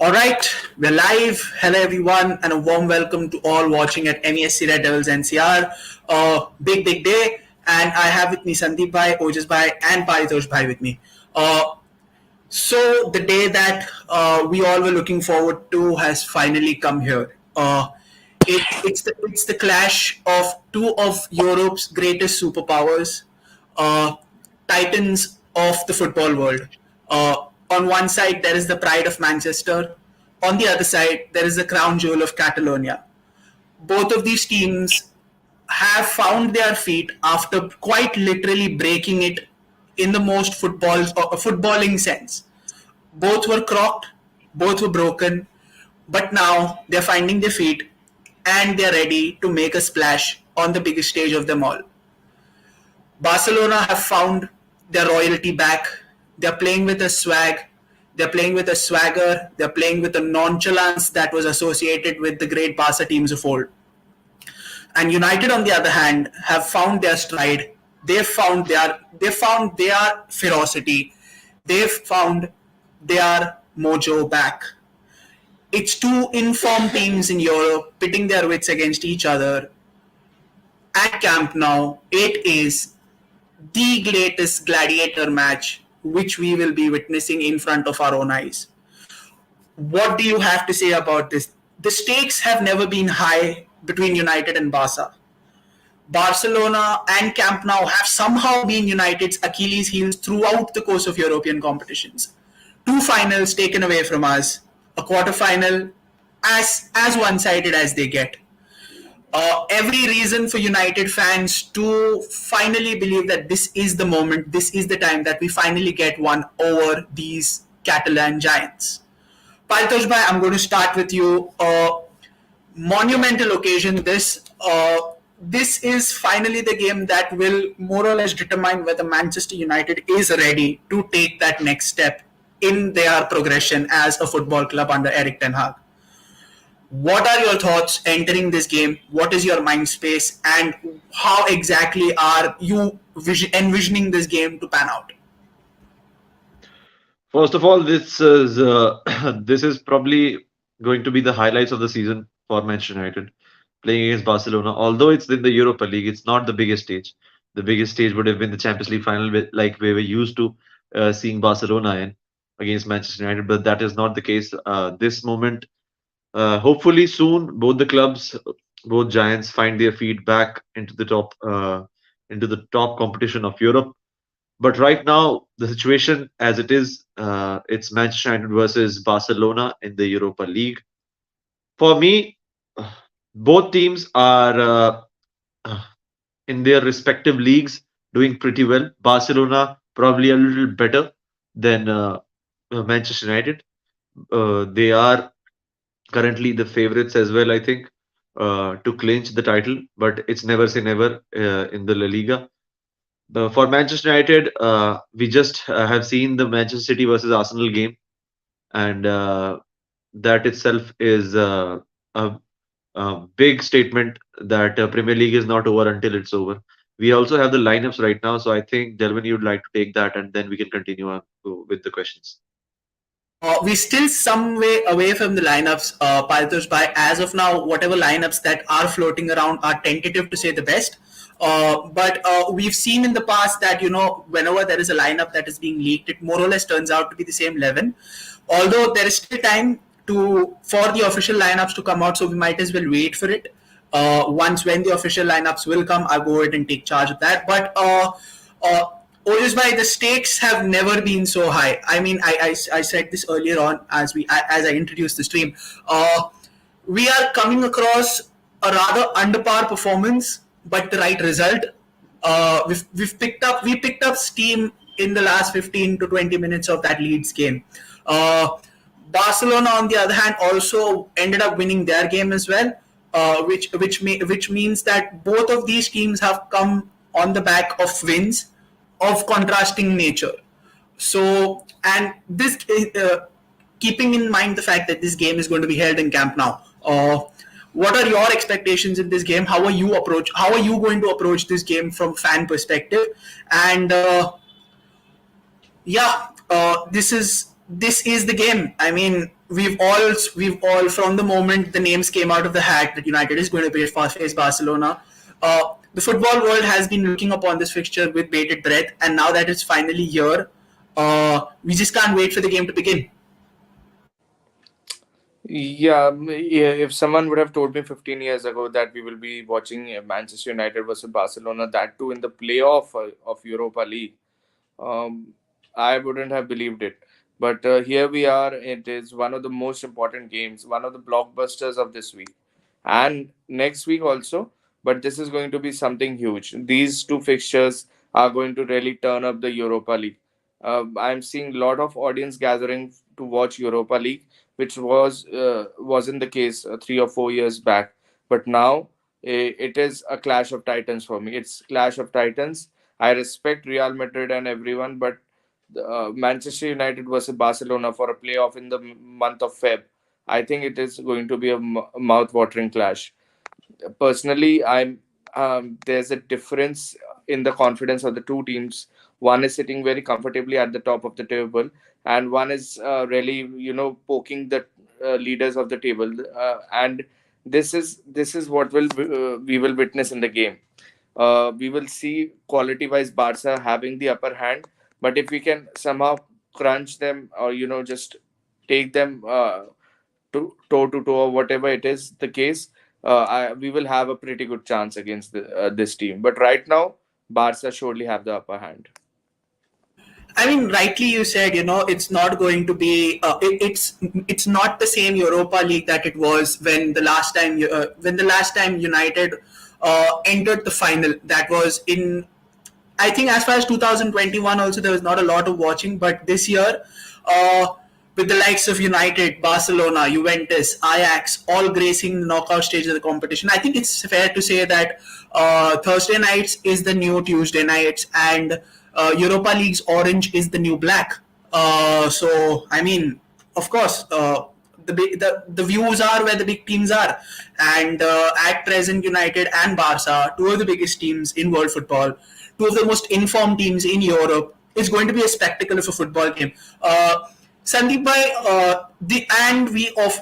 All right, we're live. Hello, everyone, and a warm welcome to all watching at MESC Red Devils NCR. Big day, and I have with me Sandeep Bhai, Ojas Bhai, and Paritosh Bhai with me. So the day that we all were looking forward to has finally come here. It's the clash of two of Europe's greatest superpowers, uh, titans of the football world. On one side, there is the pride of Manchester. On the other side, there is the crown jewel of Catalonia. Both of these teams have found their feet after quite literally breaking it in the most footballing sense. Both were crocked, both were broken, but now they're finding their feet and they're ready to make a splash on the biggest stage of them all. Barcelona have found their royalty back. They're playing with a swag. They're playing with a swagger. They're playing with a nonchalance that was associated with the great Barca teams of old. And United, on the other hand, have found their stride. They found their ferocity. They've found their mojo back. It's two informed teams in Europe pitting their wits against each other at Camp Nou. It is the greatest gladiator match which we will be witnessing in front of our own eyes. What do you have to say about this? The stakes have never been high between United and Barca. Barcelona and Camp Nou have somehow been United's Achilles heels throughout the course of European competitions. Two finals taken away from us, a quarter-final as one-sided as they get. Every reason for United fans to finally believe that this is the moment, this is the time that we finally get one over these Catalan giants. Paritosh Bhai, I'm going to start with you. Monumental occasion. This is finally the game that will more or less determine whether Manchester United is ready to take that next step in their progression as a football club under Eric Ten Hag. What are your thoughts entering this game? What is your mind space, and how exactly are you envisioning this game to pan out? First of all, this is this is probably going to be the highlights of the season for Manchester United playing against Barcelona. Although it's in the Europa League, it's not the biggest stage. The biggest stage would have been the Champions League final, like we were used to seeing Barcelona in against Manchester United. But that is not the case. This moment, hopefully soon, both the clubs, both giants, find their feet back into the top competition of Europe. But right now, the situation as it is, it's Manchester United versus Barcelona in the Europa League. For me, both teams are uh, in their respective leagues doing pretty well. Barcelona probably a little better than Manchester United. They are currently the favorites as well, I think, to clinch the title. But it's never say never in the La Liga. For Manchester United, we just have seen the Manchester City versus Arsenal game, and that itself is a big statement that Premier League is not over until it's over. We also have the lineups right now, so I think Delvin, you'd like to take that, and then we can continue on with the questions. We're still some way away from the lineups, Paritosh Bhai. As of now, whatever lineups that are floating around are tentative to say the best. But we've seen in the past that, whenever there is a lineup that is being leaked, it more or less turns out to be the same 11. Although there is still time for the official lineups to come out, so we might as well wait for it. Once when the official lineups will come, I'll go ahead and take charge of that. But uh, Otis by the stakes have never been so high. I mean, I said this earlier on as I introduced the stream. We are coming across a rather under par performance, but the right result. We picked up steam in the last 15 to 20 minutes of that Leeds game. Uh, Barcelona, on the other hand, also ended up winning their game as well, which means that both of these teams have come on the back of wins of contrasting nature. So, and this, keeping in mind the fact that this game is going to be held in Camp Nou, what are your expectations in this game? How are you going to approach this game from fan perspective? And yeah, this is the game. I mean, we've all from the moment the names came out of the hat that United is going to face Barcelona. The football world has been looking upon this fixture with bated breath, and now that it's finally here, we just can't wait for the game to begin. Yeah, yeah, if someone would have told me 15 years ago that we will be watching Manchester United versus Barcelona, that too in the playoff of Europa League, um, I wouldn't have believed it. But here we are. It is one of the most important games, one of the blockbusters of this week and next week also. But this is going to be something huge. These two fixtures are going to really turn up the Europa League. I'm seeing a lot of audience gathering to watch Europa League, which wasn't the case 3 or 4 years back. But now it is a clash of titans for me. It's clash of titans. I respect Real Madrid and everyone, but Manchester United versus Barcelona for a playoff in the month of Feb, I think it is going to be a mouth-watering clash. Personally, I'm there's a difference in the confidence of the two teams. One is sitting very comfortably at the top of the table, and one is really poking the leaders of the table. And this is what we will witness in the game. We will see quality wise Barca having the upper hand, but if we can somehow crunch them or just take them to toe to toe or whatever it is the case, we will have a pretty good chance against this team. But right now, Barca surely have the upper hand. I mean, rightly you said, it's not going to be. It's not the same Europa League that it was when the last time United entered the final. That was in, I think, as far as 2021. Also, there was not a lot of watching, but this year, uh, with the likes of United, Barcelona, Juventus, Ajax, all gracing the knockout stage of the competition, I think it's fair to say that Thursday nights is the new Tuesday nights, and Europa League's orange is the new black. So, I mean, of course, the views are where the big teams are, and at present, United and Barca, two of the biggest teams in world football, two of the most informed teams in Europe. It's going to be a spectacle of a football game. Sandeep bhai, the and we of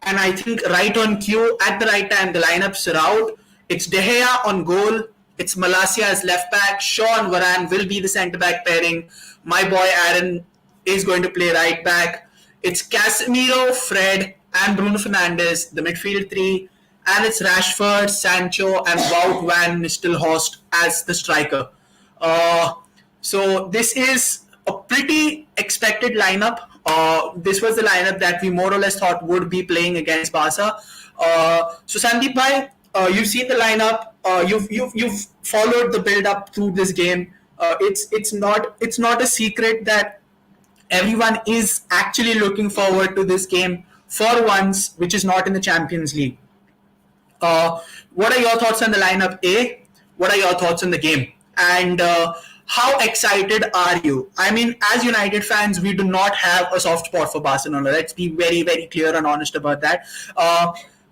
and I think right on cue at the right time the lineups are out. It's De Gea on goal. It's Malacia as left back. Shaw and Varane will be the centre back pairing. My boy Aaron is going to play right back. It's Casemiro, Fred, and Bruno Fernandes, the midfield three, and it's Rashford, Sancho, and Wout van Nistelrooy as the striker. Uh, so this is a pretty expected lineup. This was the lineup that we more or less thought would be playing against Barca. So Sandeep bhai, you've seen the lineup. You've followed the build up through this game. It's not a secret that everyone is actually looking forward to this game for once, which is not in the Champions League. What are your thoughts on the lineup? A, what are your thoughts on the game? And how excited are you? I mean, as United fans, we do not have a soft spot for Barcelona. Let's be very, very clear and honest about that.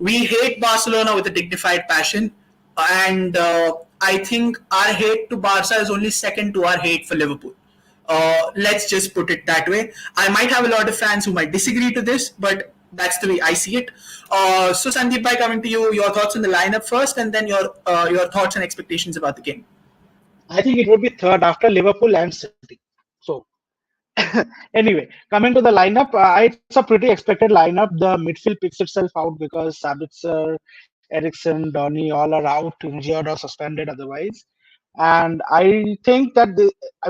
We hate Barcelona with a dignified passion, and I think our hate to Barca is only second to our hate for Liverpool. Let's just put it that way. I might have a lot of fans who might disagree to this, but that's the way I see it. So Sandeep bhai, coming to you, your thoughts on the lineup first, and then your thoughts and expectations about the game. I think it would be third after Liverpool and City. So anyway, coming to the lineup, it's a pretty expected lineup. The midfield picks itself out because Sabitzer, Ericsson, Donny all are out, injured or suspended otherwise. And I think that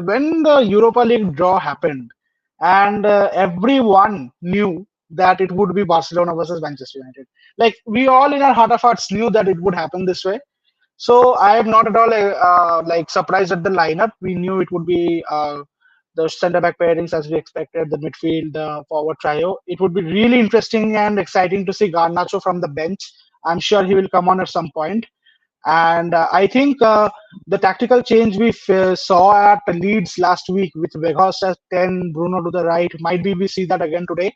when the Europa League draw happened, and everyone knew that it would be Barcelona versus Manchester United. Like we all in our heart of hearts knew that it would happen this way. So I am not at all like surprised at the lineup. We knew it would be the centre back pairings as we expected, the midfield, the forward trio. It would be really interesting and exciting to see Garnacho from the bench. I'm sure he will come on at some point. And I think the tactical change we saw at Leeds last week with Weghorst at 10, Bruno to the right, might be we see that again today.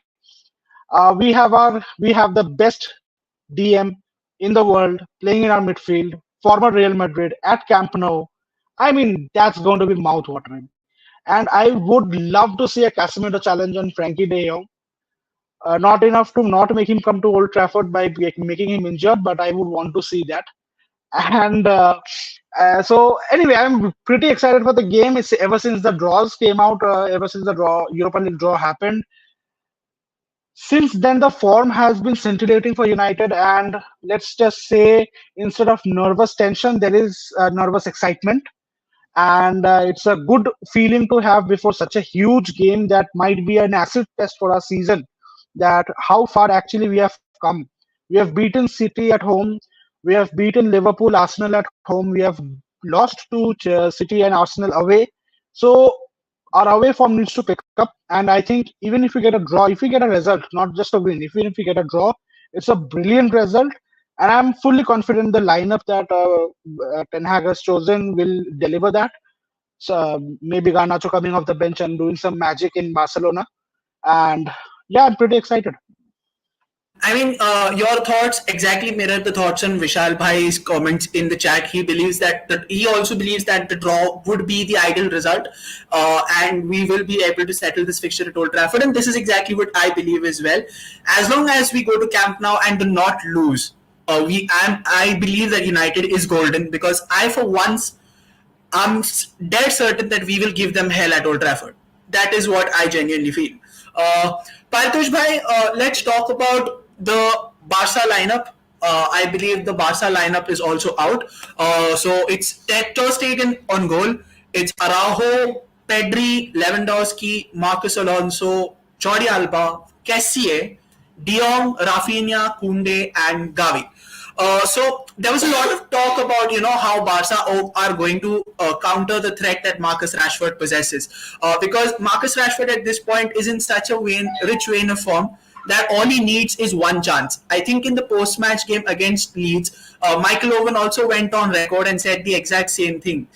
We have the best DM in the world playing in our midfield, former Real Madrid at Camp Nou. I mean, that's going to be mouth-watering. And I would love to see a Casemiro challenge on Frankie De Jong. Not enough to not make him come to Old Trafford by making him injured, but I would want to see that. And so anyway, I'm pretty excited for the game. It's ever since the draws came out, ever since the Europa League draw happened. Since then, the form has been scintillating for United, and let's just say instead of nervous tension, there is nervous excitement, and it's a good feeling to have before such a huge game that might be an acid test for our season. That how far actually we have come. We have beaten City at home. We have beaten Liverpool, Arsenal at home. We have lost to City and Arsenal away. So our away form needs to pick up. And I think even if we get a draw, if we get a result, not just a win, if we get a draw, it's a brilliant result. And I'm fully confident the lineup that Ten Hag has chosen will deliver that. So maybe Garnacho coming off the bench and doing some magic in Barcelona. And yeah, I'm pretty excited. I mean, your thoughts exactly mirror the thoughts on Vishal Bhai's comments in the chat. He believes that he also believes that the draw would be the ideal result, and we will be able to settle this fixture at Old Trafford. And this is exactly what I believe as well. As long as we go to Camp Nou and do not lose, I believe that United is golden, because I for once I'm dead certain that we will give them hell at Old Trafford. That is what I genuinely feel. Uh, Partosh bhai, let's talk about the Barca lineup. I believe the Barca lineup is also out. So it's Ter Stegen on goal. It's Araujo, Pedri, Lewandowski, Marcus Alonso, Jordi Alba, Kessié, De Jong, Rafinha, Koundé, and Gavi. So there was a lot of talk about how Barca are going to counter the threat that Marcus Rashford possesses, because Marcus Rashford at this point is in such a rich vein of form that all he needs is one chance. I think in the post-match game against Leeds, Michael Owen also went on record and said the exact same thing.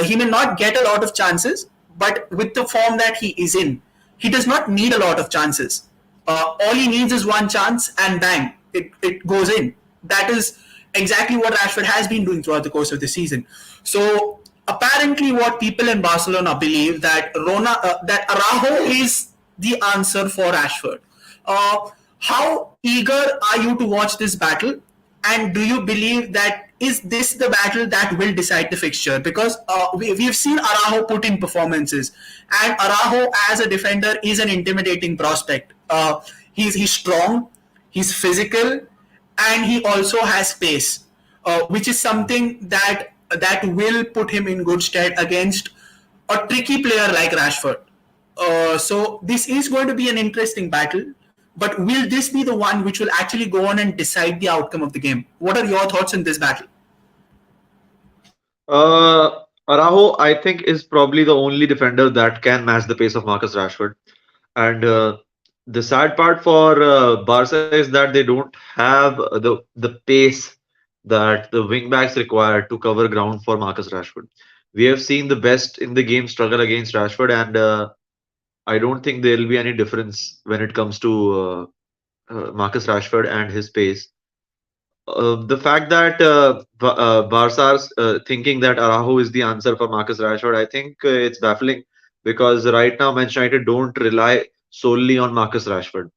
He may not get a lot of chances, but with the form that he is in, he does not need a lot of chances. All he needs is one chance, and bang, it goes in. That is exactly what Rashford has been doing throughout the course of the season. So apparently, what people in Barcelona believe that that Araujo is the answer for Rashford. How eager are you to watch this battle? And do you believe that is this the battle that will decide the fixture? Because we've seen Araujo put in performances, and Araujo as a defender is an intimidating prospect. He's strong, he's physical, and he also has pace, which is something that will put him in good stead against a tricky player like Rashford. So this is going to be an interesting battle. But will this be the one which will actually go on and decide the outcome of the game? What are your thoughts on this battle? Araujo, I think, is probably the only defender that can match the pace of Marcus Rashford. And the sad part for Barca is that they don't have the pace that the wingbacks require to cover ground for Marcus Rashford. We have seen the best in the game struggle against Rashford, and I don't think there will be any difference when it comes to Marcus Rashford and his pace. The fact that Barca are thinking that Araujo is the answer for Marcus Rashford, I think it's baffling, because right now Manchester United don't rely solely on Marcus Rashford.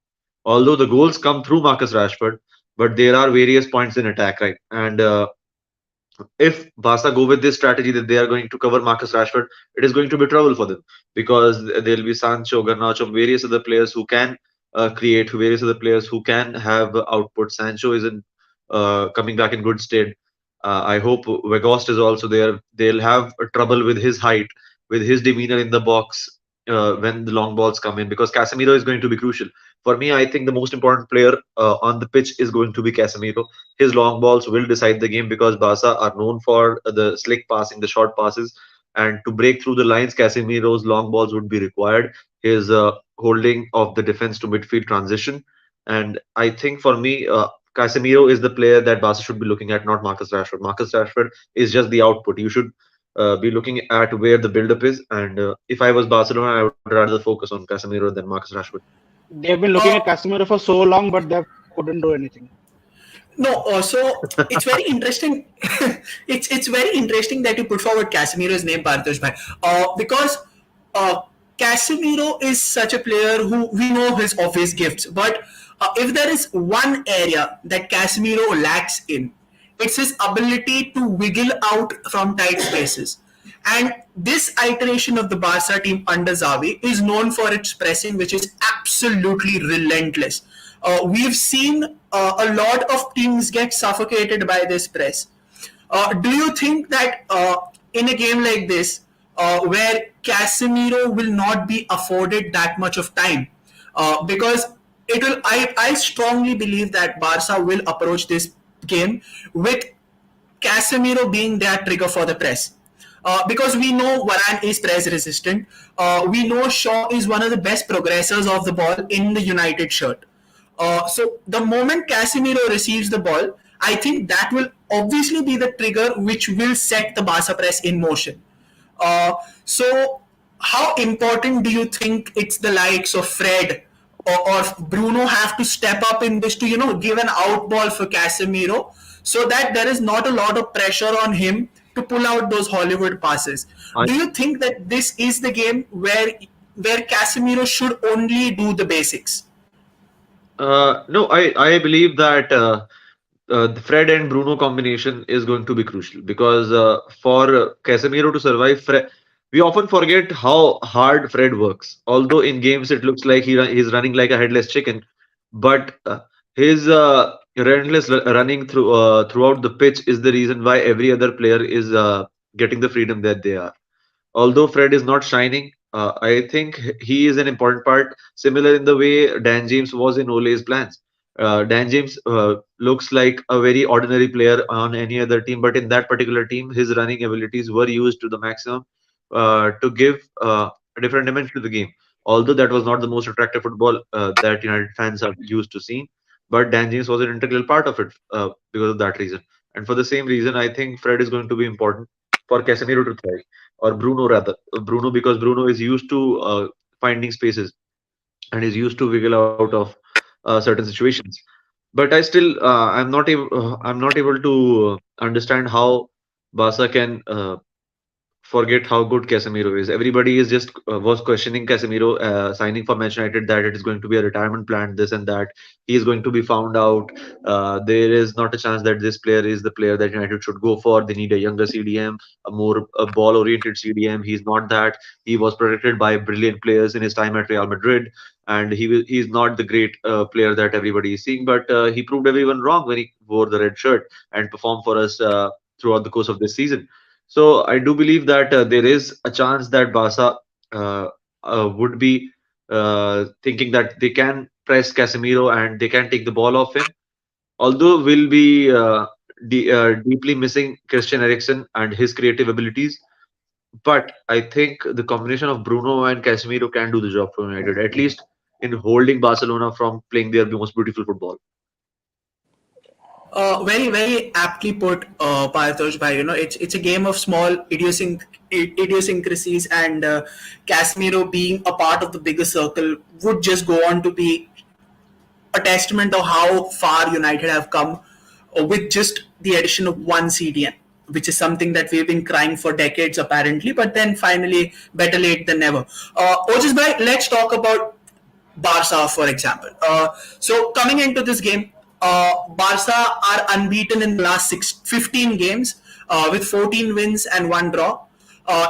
Although the goals come through Marcus Rashford, but there are various points in attack, right? And if Barca go with this strategy that they are going to cover Marcus Rashford, it is going to be trouble for them, because there will be Sancho, Garnacho, various other players who can create, various other players who can have output. Sancho is in coming back in good state. I hope Weghorst is also there. They'll have trouble with his height, with his demeanor in the box when the long balls come in, because Casemiro is going to be crucial. For me, I think the most important player on the pitch is going to be Casemiro. His long balls will decide the game, because Barca are known for the slick passing, the short passes, and to break through the lines, Casemiro's long balls would be required. His holding of the defense to midfield transition, and I think for me, Casemiro is the player that Barca should be looking at, not Marcus Rashford. Marcus Rashford is just the output. You should be looking at where the build-up is, and if I was Barcelona, I would rather focus on Casemiro than Marcus Rashford. They've been looking at Casemiro for so long, but they couldn't do anything. No, so it's very interesting. it's very interesting that you put forward Casemiro's name, Partosh bhai, because Casemiro is such a player who we know his obvious gifts, but if there is one area that Casemiro lacks in, it's his ability to wiggle out from tight spaces. And this iteration of the Barca team under Xavi is known for its pressing, which is absolutely relentless. We've seen a lot of teams get suffocated by this press. Do you think that in a game like this, where Casemiro will not be afforded that much of time, because it will, I strongly believe that Barca will approach this game with Casemiro being their trigger for the press. Because we know Varane is press resistant. We know Shaw is one of the best progressors of the ball in the United shirt. So the moment Casemiro receives the ball, I think that will obviously be the trigger which will set the Barca press in motion. So how important do you think it's the likes of Fred or Bruno have to step up in this to give an out ball for Casemiro so that there is not a lot of pressure on him to pull out those Hollywood passes? I Do you think that this is the game where Casemiro should only do the basics? no, I believe that the Fred and Bruno combination is going to be crucial because for Casemiro to survive, we often forget how hard Fred works. Although in games it looks like he's running like a headless chicken, but his relentless running throughout the pitch is the reason why every other player is getting the freedom that they are. Although Fred is not shining, I think he is an important part, similar in the way Dan James was in Ole's plans. Dan James looks like a very ordinary player on any other team, but in that particular team, his running abilities were used to the maximum to give a different dimension to the game. Although that was not the most attractive football that United fans are used to seeing, but Dan James was an integral part of it because of that reason. And for the same reason, I think Fred is going to be important for Casemiro to thrive, or Bruno rather. Bruno, because Bruno is used to finding spaces and is used to wiggle out of certain situations. But I still I'm not able to understand how Barca can forget how good Casemiro is. Everybody is just was questioning Casemiro signing for Manchester United, that it is going to be a retirement plan, this and that. He is going to be found out. There is not a chance that this player is the player that United should go for. They need a younger CDM, a more ball-oriented CDM. He's not that. He was protected by brilliant players in his time at Real Madrid, and he's not the great player that everybody is seeing. But he proved everyone wrong when he wore the red shirt and performed for us throughout the course of this season. So I do believe that there is a chance that Barca would be thinking that they can press Casemiro and they can take the ball off him. Although we'll be deeply missing Christian Eriksen and his creative abilities, but I think the combination of Bruno and Casemiro can do the job for United, at least in holding Barcelona from playing their most beautiful football. Very, very aptly put, Paratosh bhai. It's a game of small idiosyncrasies, and Casemiro being a part of the bigger circle would just go on to be a testament of how far United have come with just the addition of one CDM, which is something that we've been crying for decades, apparently. But then finally, better late than never. Ojis bhai, let's talk about Barca, for example. So coming into this game, Barca are unbeaten in the last 15 games with 14 wins and 1 draw.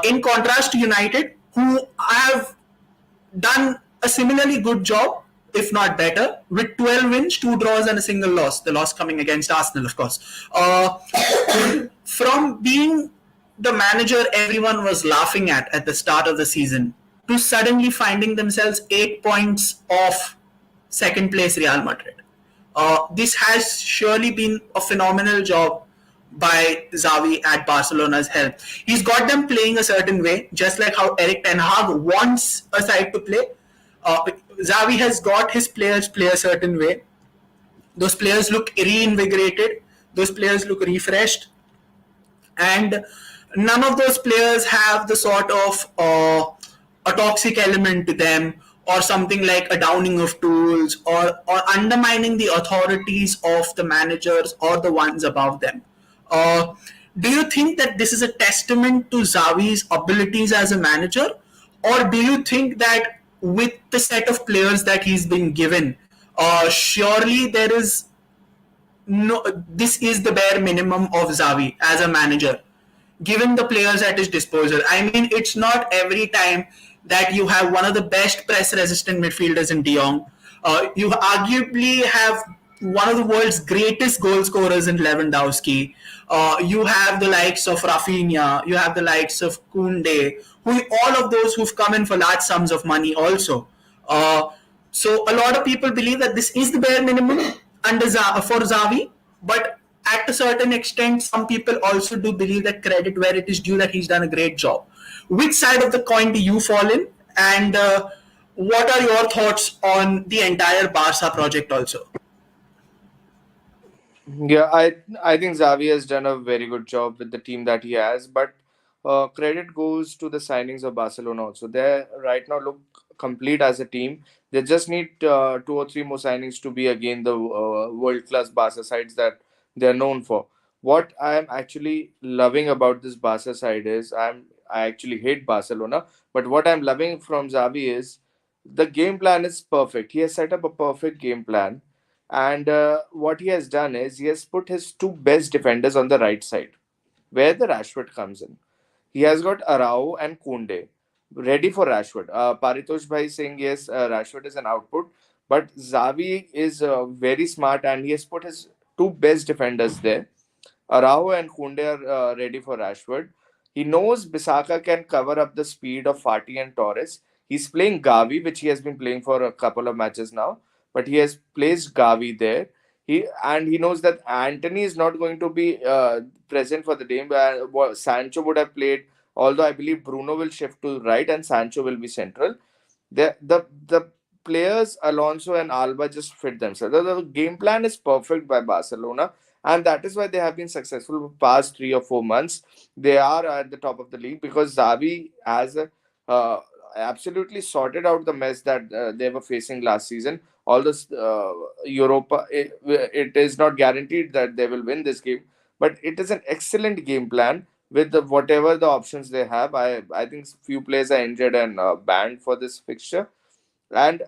In contrast to United, who have done a similarly good job, if not better, with 12 wins, 2 draws, and a single loss. The loss coming against Arsenal, of course. From being the manager everyone was laughing at the start of the season to suddenly finding themselves 8 points off second place Real Madrid. This has surely been a phenomenal job by Xavi at Barcelona's help. He's got them playing a certain way, just like how Eric Ten Hag wants a side to play. Xavi has got his players play a certain way. Those players look reinvigorated. Those players look refreshed. And none of those players have the sort of a toxic element to them, or something like a downing of tools, or undermining the authorities of the managers or the ones above them. Uh, do you think that this is a testament to Xavi's abilities as a manager, or do you think that with the set of players that he's been given, surely there is no, this is the bare minimum of Xavi as a manager, given the players at his disposal. I mean, it's not every time that you have one of the best press-resistant midfielders in De Jong. You arguably have one of the world's greatest goal scorers in Lewandowski. You have the likes of Rafinha. You have the likes of Koundé. All of those who've come in for large sums of money also. Uh, so a lot of people believe that this is the bare minimum for Xavi, but at a certain extent, some people also do believe that credit where it is due, that he's done a great job. Which side of the coin do you fall in? And what are your thoughts on the entire Barca project also? Yeah, I think Xavi has done a very good job with the team that he has, but credit goes to the signings of Barcelona also. They right now look complete as a team. They just need two or three more signings to be again the world class Barca sides that they're known for. What I'm actually loving about this Barca side is I actually hate Barcelona, but what I'm loving from Xavi is the game plan is perfect. He has set up a perfect game plan, and what he has done is he has put his two best defenders on the right side, where the Rashford comes in. He has got Arau and Kunde ready for Rashford. Paritosh Bhai saying yes, Rashford is an output, but Xavi is very smart and he has put his two best defenders there. Araujo and Koundé are ready for Rashford. He knows Bisaka can cover up the speed of Fati and Torres. He's playing Gavi, which he has been playing for a couple of matches now, but he has placed Gavi there. He knows that Anthony is not going to be present for the game. Sancho would have played, although I believe Bruno will shift to right and Sancho will be central. The players Alonso and Alba just fit themselves. The game plan is perfect by Barcelona, and that is why they have been successful for past 3 or 4 months. They are at the top of the league because Xavi has uh, absolutely sorted out the mess that they were facing last season. All this Europa, it is not guaranteed that they will win this game, but it is an excellent game plan with whatever the options they have. I think few players are injured and banned for this fixture, and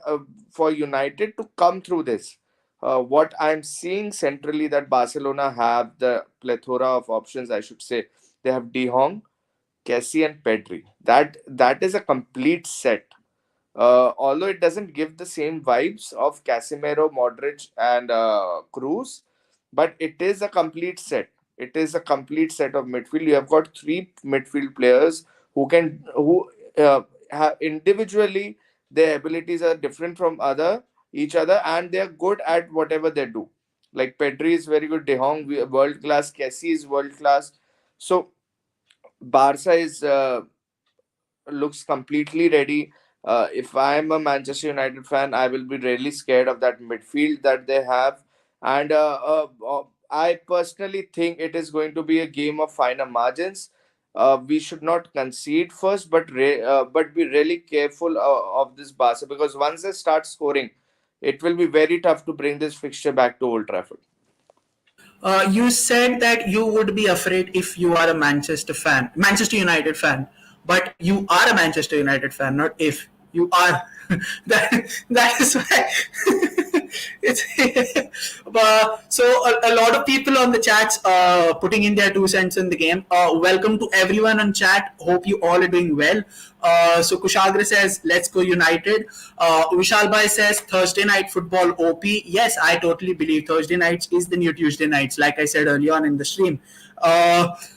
for United to come through this, what I'm seeing centrally that Barcelona have the plethora of options. I should say they have De Jong, Kessie, and Pedri. That is a complete set. Although it doesn't give the same vibes of Casemiro, Modric, and Cruz, but it is a complete set. It is a complete set of midfield. You have got three midfield players who have individually their abilities are different from each other, and they are good at whatever they do. Like Pedri is very good, De Jong world class, Kessie is world class. So Barca is looks completely ready. If I'm a Manchester United fan, I will be really scared of that midfield that they have. And I personally think it is going to be a game of finer margins. We should not concede first, but be really careful of this Barca, because once they start scoring, it will be very tough to bring this fixture back to Old Trafford. You said that you would be afraid if you are a Manchester United fan, but you are a Manchester United fan, not if you are. That is why. it's so a lot of people on the chats putting in their 2 cents in the game. Welcome to everyone on chat. Hope you all are doing well. So Kushagra says, "Let's go United." Vishal Bhai says, "Thursday night football OP." Yes, I totally believe Thursday nights is the new Tuesday nights, like I said earlier on in the stream.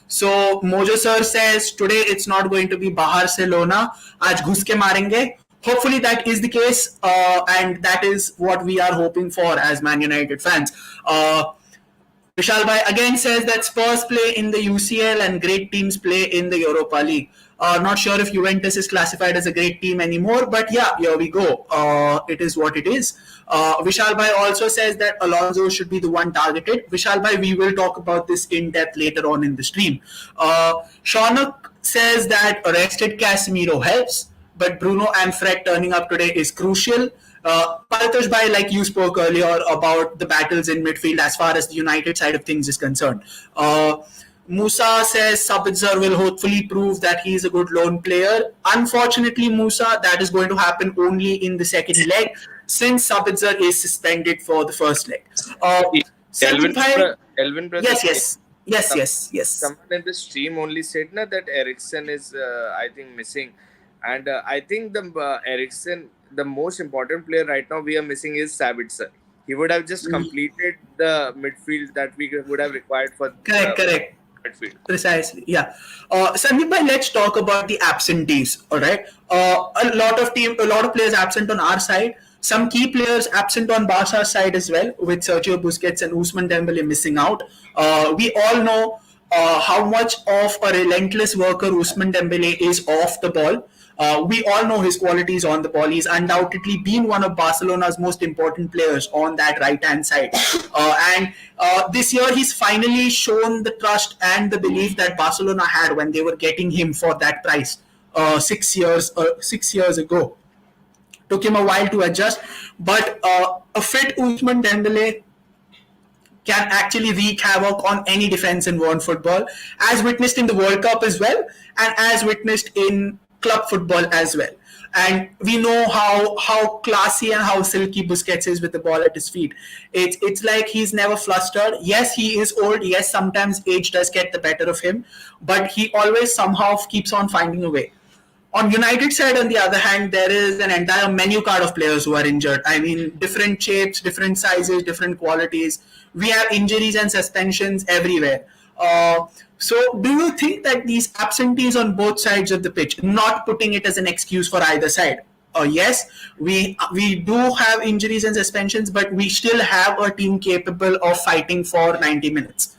So Mojo sir says, "Today it's not going to be Barcelona. Aaj ghus ke marenge." Hopefully that is the case, and that is what we are hoping for as Man United fans. Vishal Bhai again says that Spurs play in the UCL and great teams play in the Europa League. Not sure if Juventus is classified as a great team anymore, but yeah, here we go. It is what it is. Vishal Bhai also says that Alonso should be the one targeted. Vishal Bhai, we will talk about this in depth later on in the stream. Shaunak says that arrested Casemiro helps, but Bruno and Fred turning up today is crucial. Paritosh Bhai, like you spoke earlier about the battles in midfield as far as the United side of things is concerned. Musa says Sabitzer will hopefully prove that he is a good lone player. Unfortunately, Musa, that is going to happen only in the second leg since Sabitzer is suspended for the first leg. Sandeep Bhai, Elvin brother, yes, yes, yes, some, yes, yes. someone in the stream only said na, that Ericsson is, I think, missing. And I think the Ericsson, the most important player right now we are missing is Sabitzer. He would have just completed the midfield that we would have required for Correct, correct. midfield. Precisely, yeah. Sandeep bhai, let's talk about the absentees. All right, a lot of players absent on our side. Some key players absent on Barca's side as well, with Sergio Busquets and Ousmane Dembele missing out. We all know how much of a relentless worker Ousmane Dembele is off the ball. We all know his qualities on the ball. He's undoubtedly been one of Barcelona's most important players on that right hand side. And this year, he's finally shown the trust and the belief that Barcelona had when they were getting him for that price 6 years ago. Took him a while to adjust, but a fit Ousmane Dembele can actually wreak havoc on any defense in world football, as witnessed in the World Cup as well, and as witnessed in club football as well. And we know how classy and how silky Busquets is with the ball at his feet. It's like he's never flustered. Yes, he is old. Yes, sometimes age does get the better of him, but he always somehow keeps on finding a way. On United side, on the other hand, there is an entire menu card of players who are injured. I mean, different shapes, different sizes, different qualities. We have injuries and suspensions everywhere. So, do you think that these absentees on both sides of the pitch, not putting it as an excuse for either side? Yes, we do have injuries and suspensions, but we still have a team capable of fighting for 90 minutes.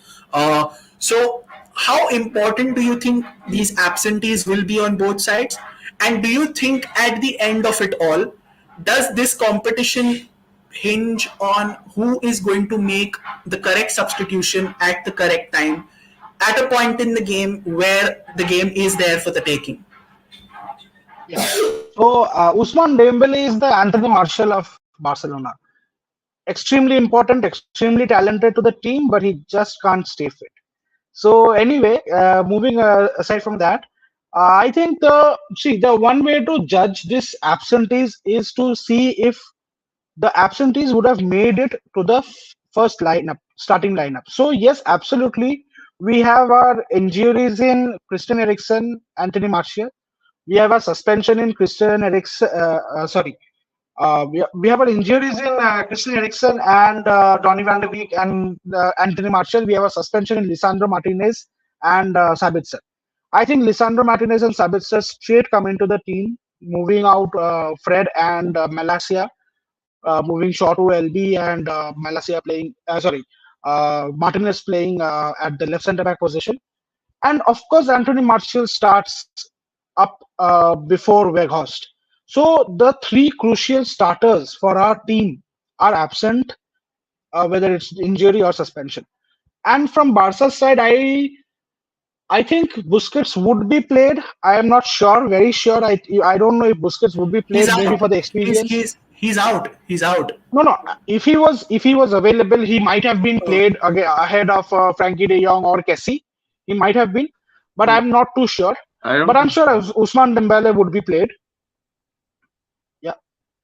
So, how important do you think these absentees will be on both sides? And do you think at the end of it all, does this competition hinge on who is going to make the correct substitution at the correct time at a point in the game where the game is there for the taking? Yeah. So Ousmane Dembele is the Anthony Martial of Barcelona. Extremely important, extremely talented to the team, but he just can't stay fit. So anyway, moving aside from that, I think the one way to judge this absentees is to see if the absentees would have made it to the first lineup, starting lineup. So yes, absolutely, we have our injuries in Christian Eriksen, Anthony Martial. We have a suspension in Christian Eriksen. We have our injuries in Christian Eriksen and Donny van de Beek and Anthony Martial. We have a suspension in Lisandro Martinez and Sabitzer. I think Lisandro Martinez and Sabitzer straight come into the team, moving out Fred and Malacia, moving Shaw to LB and Malacia playing. Martinez playing at the left centre back position, and of course Anthony Martial starts up before Weghorst. So the three crucial starters for our team are absent, whether it's injury or suspension. And from Barca's side, I think Busquets would be played. I am not sure, very sure. I don't know if Busquets would be He's played, maybe out. for the experience. He's out. He's out. No. If he was available, he might have been played ahead of Frankie De Jong or Kessie. He might have been, but I'm not too sure. I don't But I'm think sure Ousmane Dembele would be played. Yeah.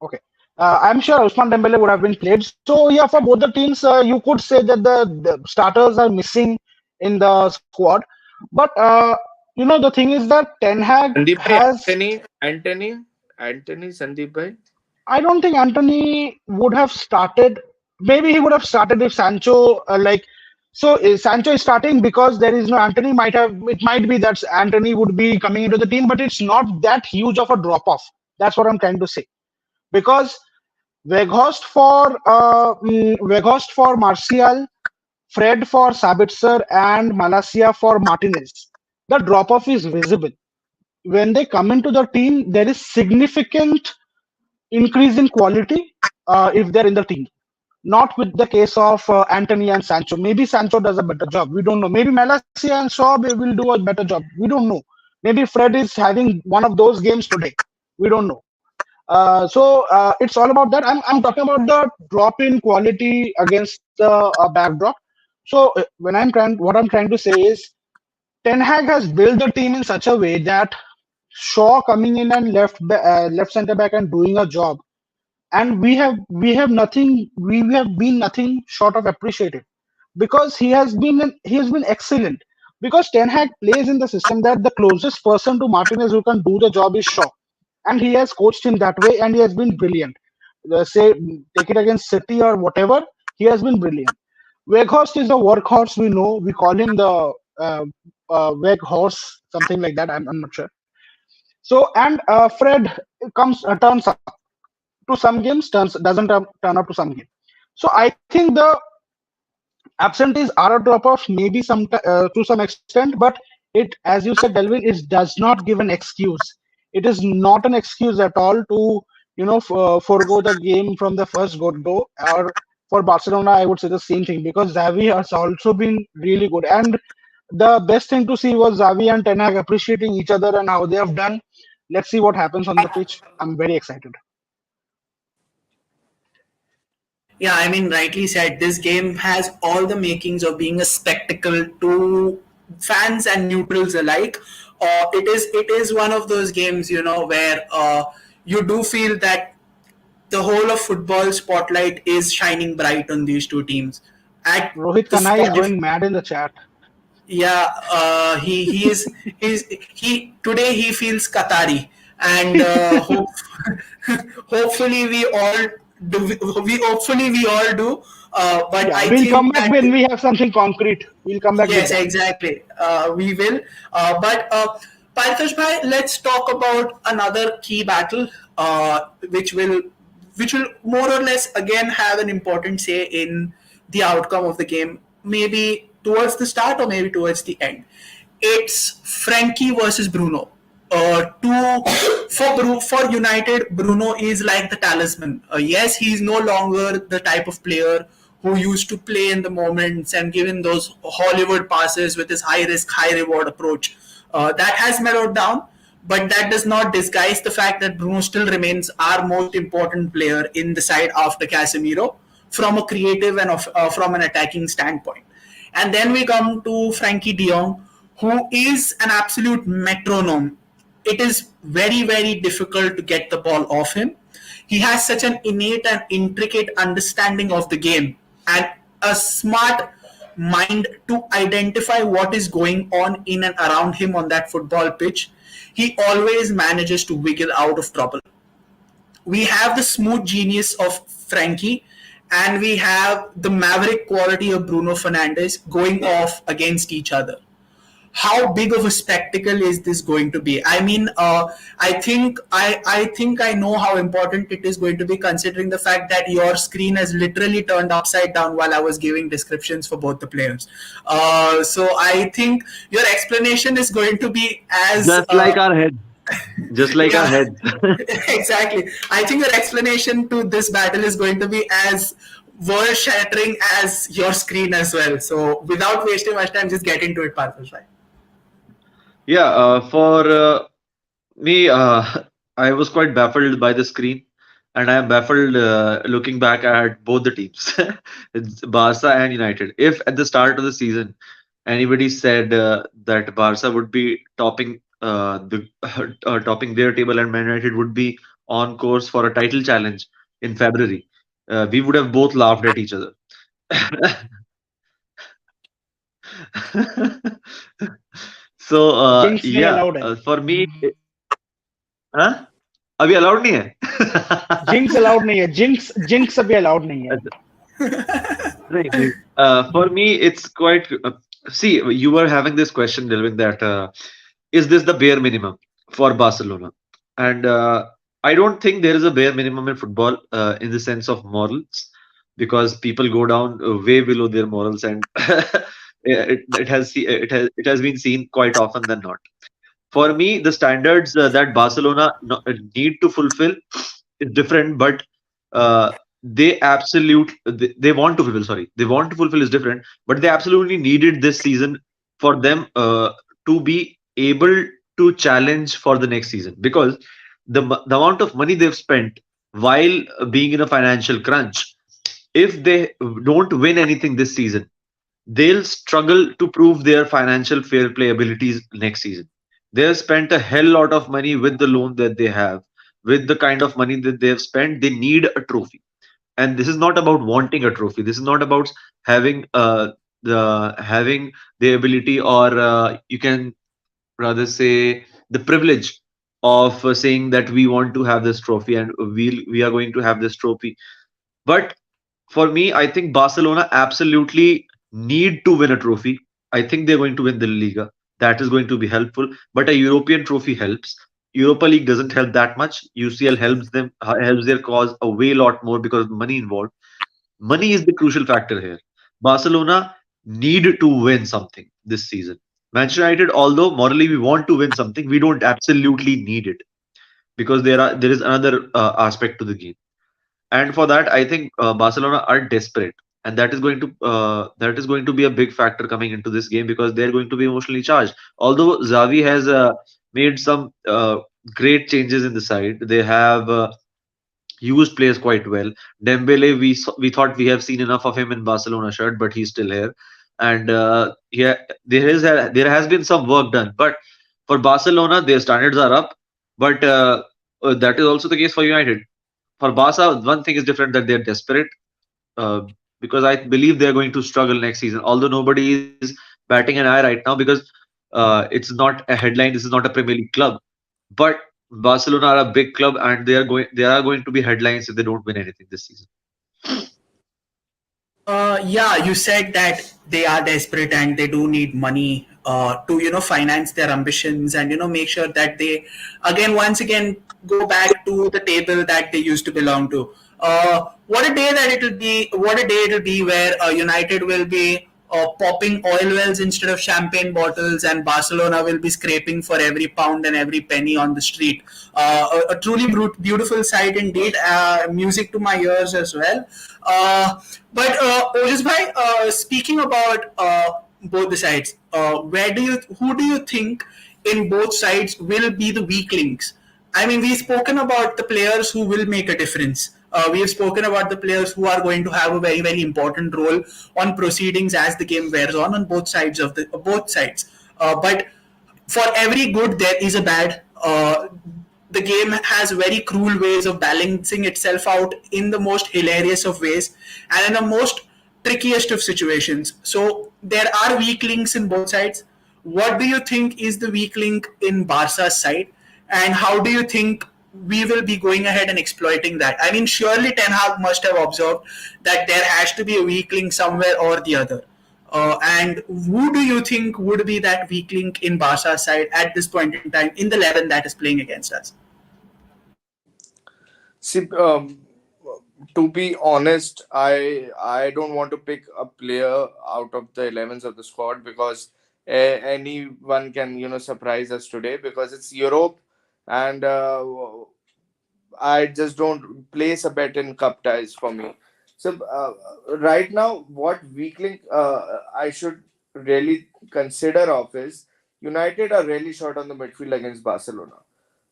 Okay. I'm sure Ousmane Dembele would have been played. So yeah, for both the teams, you could say that the starters are missing in the squad. But the thing is that Ten Hag Sandeep bhai, has. Anthony, Sandeep bhai. I don't think Anthony would have started. Maybe he would have started if Sancho Sancho is starting because there is no Anthony. It might be that Anthony would be coming into the team, but it's not that huge of a drop off. That's what I'm trying to say. Because Weghorst for Martial, Fred for Sabitzer, and Malacia for Martinez. The drop off is visible. When they come into the team, there is significant increase in quality if they're in the team. Not with the case of Anthony and Sancho. Maybe Sancho does a better job. We don't know. Maybe Malacia and Shaw will do a better job. We don't know. Maybe Fred is having one of those games today. We don't know. So it's all about that. I'm talking about the drop in quality against the backdrop. So what I'm trying to say is Ten Hag has built the team in such a way that Shaw coming in and left center back and doing a job, and we have been nothing short of appreciated because he has been excellent. Because Ten Hag plays in the system that the closest person to Martinez who can do the job is Shaw, and he has coached him that way, and he has been brilliant. Say take it against City or whatever, he has been brilliant. Weghorst is a workhorse. We know we call him the Weghorse, something like that. I'm not sure. So and Fred turns up to some games, turn up to some games. So I think the absentees are a drop off, maybe to some extent, but it, as you said, Delvin, it does not give an excuse. It is not an excuse at all to forego the game from the first go. Or for Barcelona, I would say the same thing because Xavi has also been really good. And the best thing to see was Xavi and Ten Hag appreciating each other and how they have done. Let's see what happens on the pitch. I'm very excited. Yeah, I mean, rightly said, this game has all the makings of being a spectacle to fans and neutrals alike. It is one of those games, where you do feel that the whole of football spotlight is shining bright on these two teams. At Rohit the Kanai is Spotify, going mad in the chat. yeah, he today he feels Qatari, and hopefully we all do. We hopefully we all do. But Yeah, I we'll come think back that when we have something concrete. We'll come back with yes, that. exactly. We will. But Parthish bhai, let's talk about another key battle, which will more or less again have an important say in the outcome of the game. Maybe towards the start or maybe towards the end. It's Frankie versus Bruno. For United, Bruno is like the talisman. Yes, he's no longer the type of player who used to play in the moments and given those Hollywood passes with his high risk, high reward approach. That has mellowed down, but that does not disguise the fact that Bruno still remains our most important player in the side after Casemiro from a creative and from an attacking standpoint. And then we come to Frankie de Jong, who is an absolute metronome. It is very, very difficult to get the ball off him. He has such an innate and intricate understanding of the game and a smart mind to identify what is going on in and around him on that football pitch. He always manages to wiggle out of trouble. We have the smooth genius of Frankie, and we have the maverick quality of Bruno Fernandes going off against each other. How big of a spectacle is this going to be? I mean, I think I know how important it is going to be, considering the fact that your screen has literally turned upside down while I was giving descriptions for both the players. So I think your explanation is going to be as Just like our heads. Just like our yeah, heads. exactly. I think your explanation to this battle is going to be as world shattering as your screen as well. So without wasting much time, just get into it, Parthish. Right? Yeah, for me, I was quite baffled by the screen, and I am baffled looking back at both the teams, it's Barca and United. If at the start of the season anybody said that Barca would be topping their table and Man United would be on course for a title challenge in February, we would have both laughed at each other. So Jinx नहीं yeah, allowed है. for me, हाँ अभी allowed नहीं है. Jinx allowed नहीं है. Jinx अभी allowed नहीं है. नहीं, नहीं. For me, it's quite. See, you were having this question, Delvin, that is this the bare minimum for Barcelona? And I don't think there is a bare minimum in football in the sense of morals, because people go down way below their morals, and it has been seen quite often than not. For me, the standards that Barcelona need to fulfill is different, but they want to fulfill. Sorry, they want to fulfill is different, but they absolutely needed this season for them to be able to challenge for the next season, because the amount of money they've spent while being in a financial crunch, if they don't win anything this season, they'll struggle to prove their financial fair play abilities next season. They've spent a hell lot of money with the loan that they have. With the kind of money that they've spent, they need a trophy. And this is not about wanting a trophy. This is not about having the ability, or you can rather say the privilege of saying that we want to have this trophy and we are going to have this trophy. But for me, I think Barcelona absolutely need to win a trophy. I think they're going to win the Liga. That is going to be helpful. But a European trophy helps. Europa League doesn't help that much. UCL helps their cause a way lot more because of the money involved. Money is the crucial factor here. Barcelona need to win something this season. Manchester United, although morally we want to win something, we don't absolutely need it, because there is another aspect to the game. And for that, I think Barcelona are desperate, and that is going to be a big factor coming into this game, because they're going to be emotionally charged. Although Xavi has made some great changes in the side, they have used players quite well. Dembele, we thought we have seen enough of him in Barcelona shirt, but he's still here, and yeah, there has been some work done. But for Barcelona, their standards are up, but that is also the case for United. For Barca, one thing is different, that they're desperate, uh, because I believe they're going to struggle next season. Although nobody is batting an eye right now, because it's not a headline. This is not a Premier League club, but Barcelona are a big club, and there are going to be headlines if they don't win anything this season. Yeah, you said that they are desperate and they do need money to finance their ambitions and make sure that they once again go back to the table that they used to belong to. What a day that it'll be! What a day it'll be where United will be popping oil wells instead of champagne bottles, and Barcelona will be scraping for every pound and every penny on the street. A truly beautiful sight indeed. Music to my ears as well. But Ojas bhai, speaking about both the sides, who do you think in both sides will be the weak links? I mean, we've spoken about the players who will make a difference. We have spoken about the players who are going to have a very, very important role on proceedings as the game wears on both sides of the both sides. But for every good, there is a bad. The game has very cruel ways of balancing itself out in the most hilarious of ways and in the most trickiest of situations. So there are weak links in both sides. What do you think is the weak link in Barca's side, and how do you think we will be going ahead and exploiting that? I mean, surely Ten Hag must have observed that there has to be a weak link somewhere or the other. And who do you think would be that weak link in Barca's side at this point in time in the 11 that is playing against us? See, to be honest, I don't want to pick a player out of the 11s of the squad, because anyone can surprise us today, because it's Europe, and I just don't place a bet in cup ties for me. So right now, what weak link I should really consider of is United are really short on the midfield against Barcelona.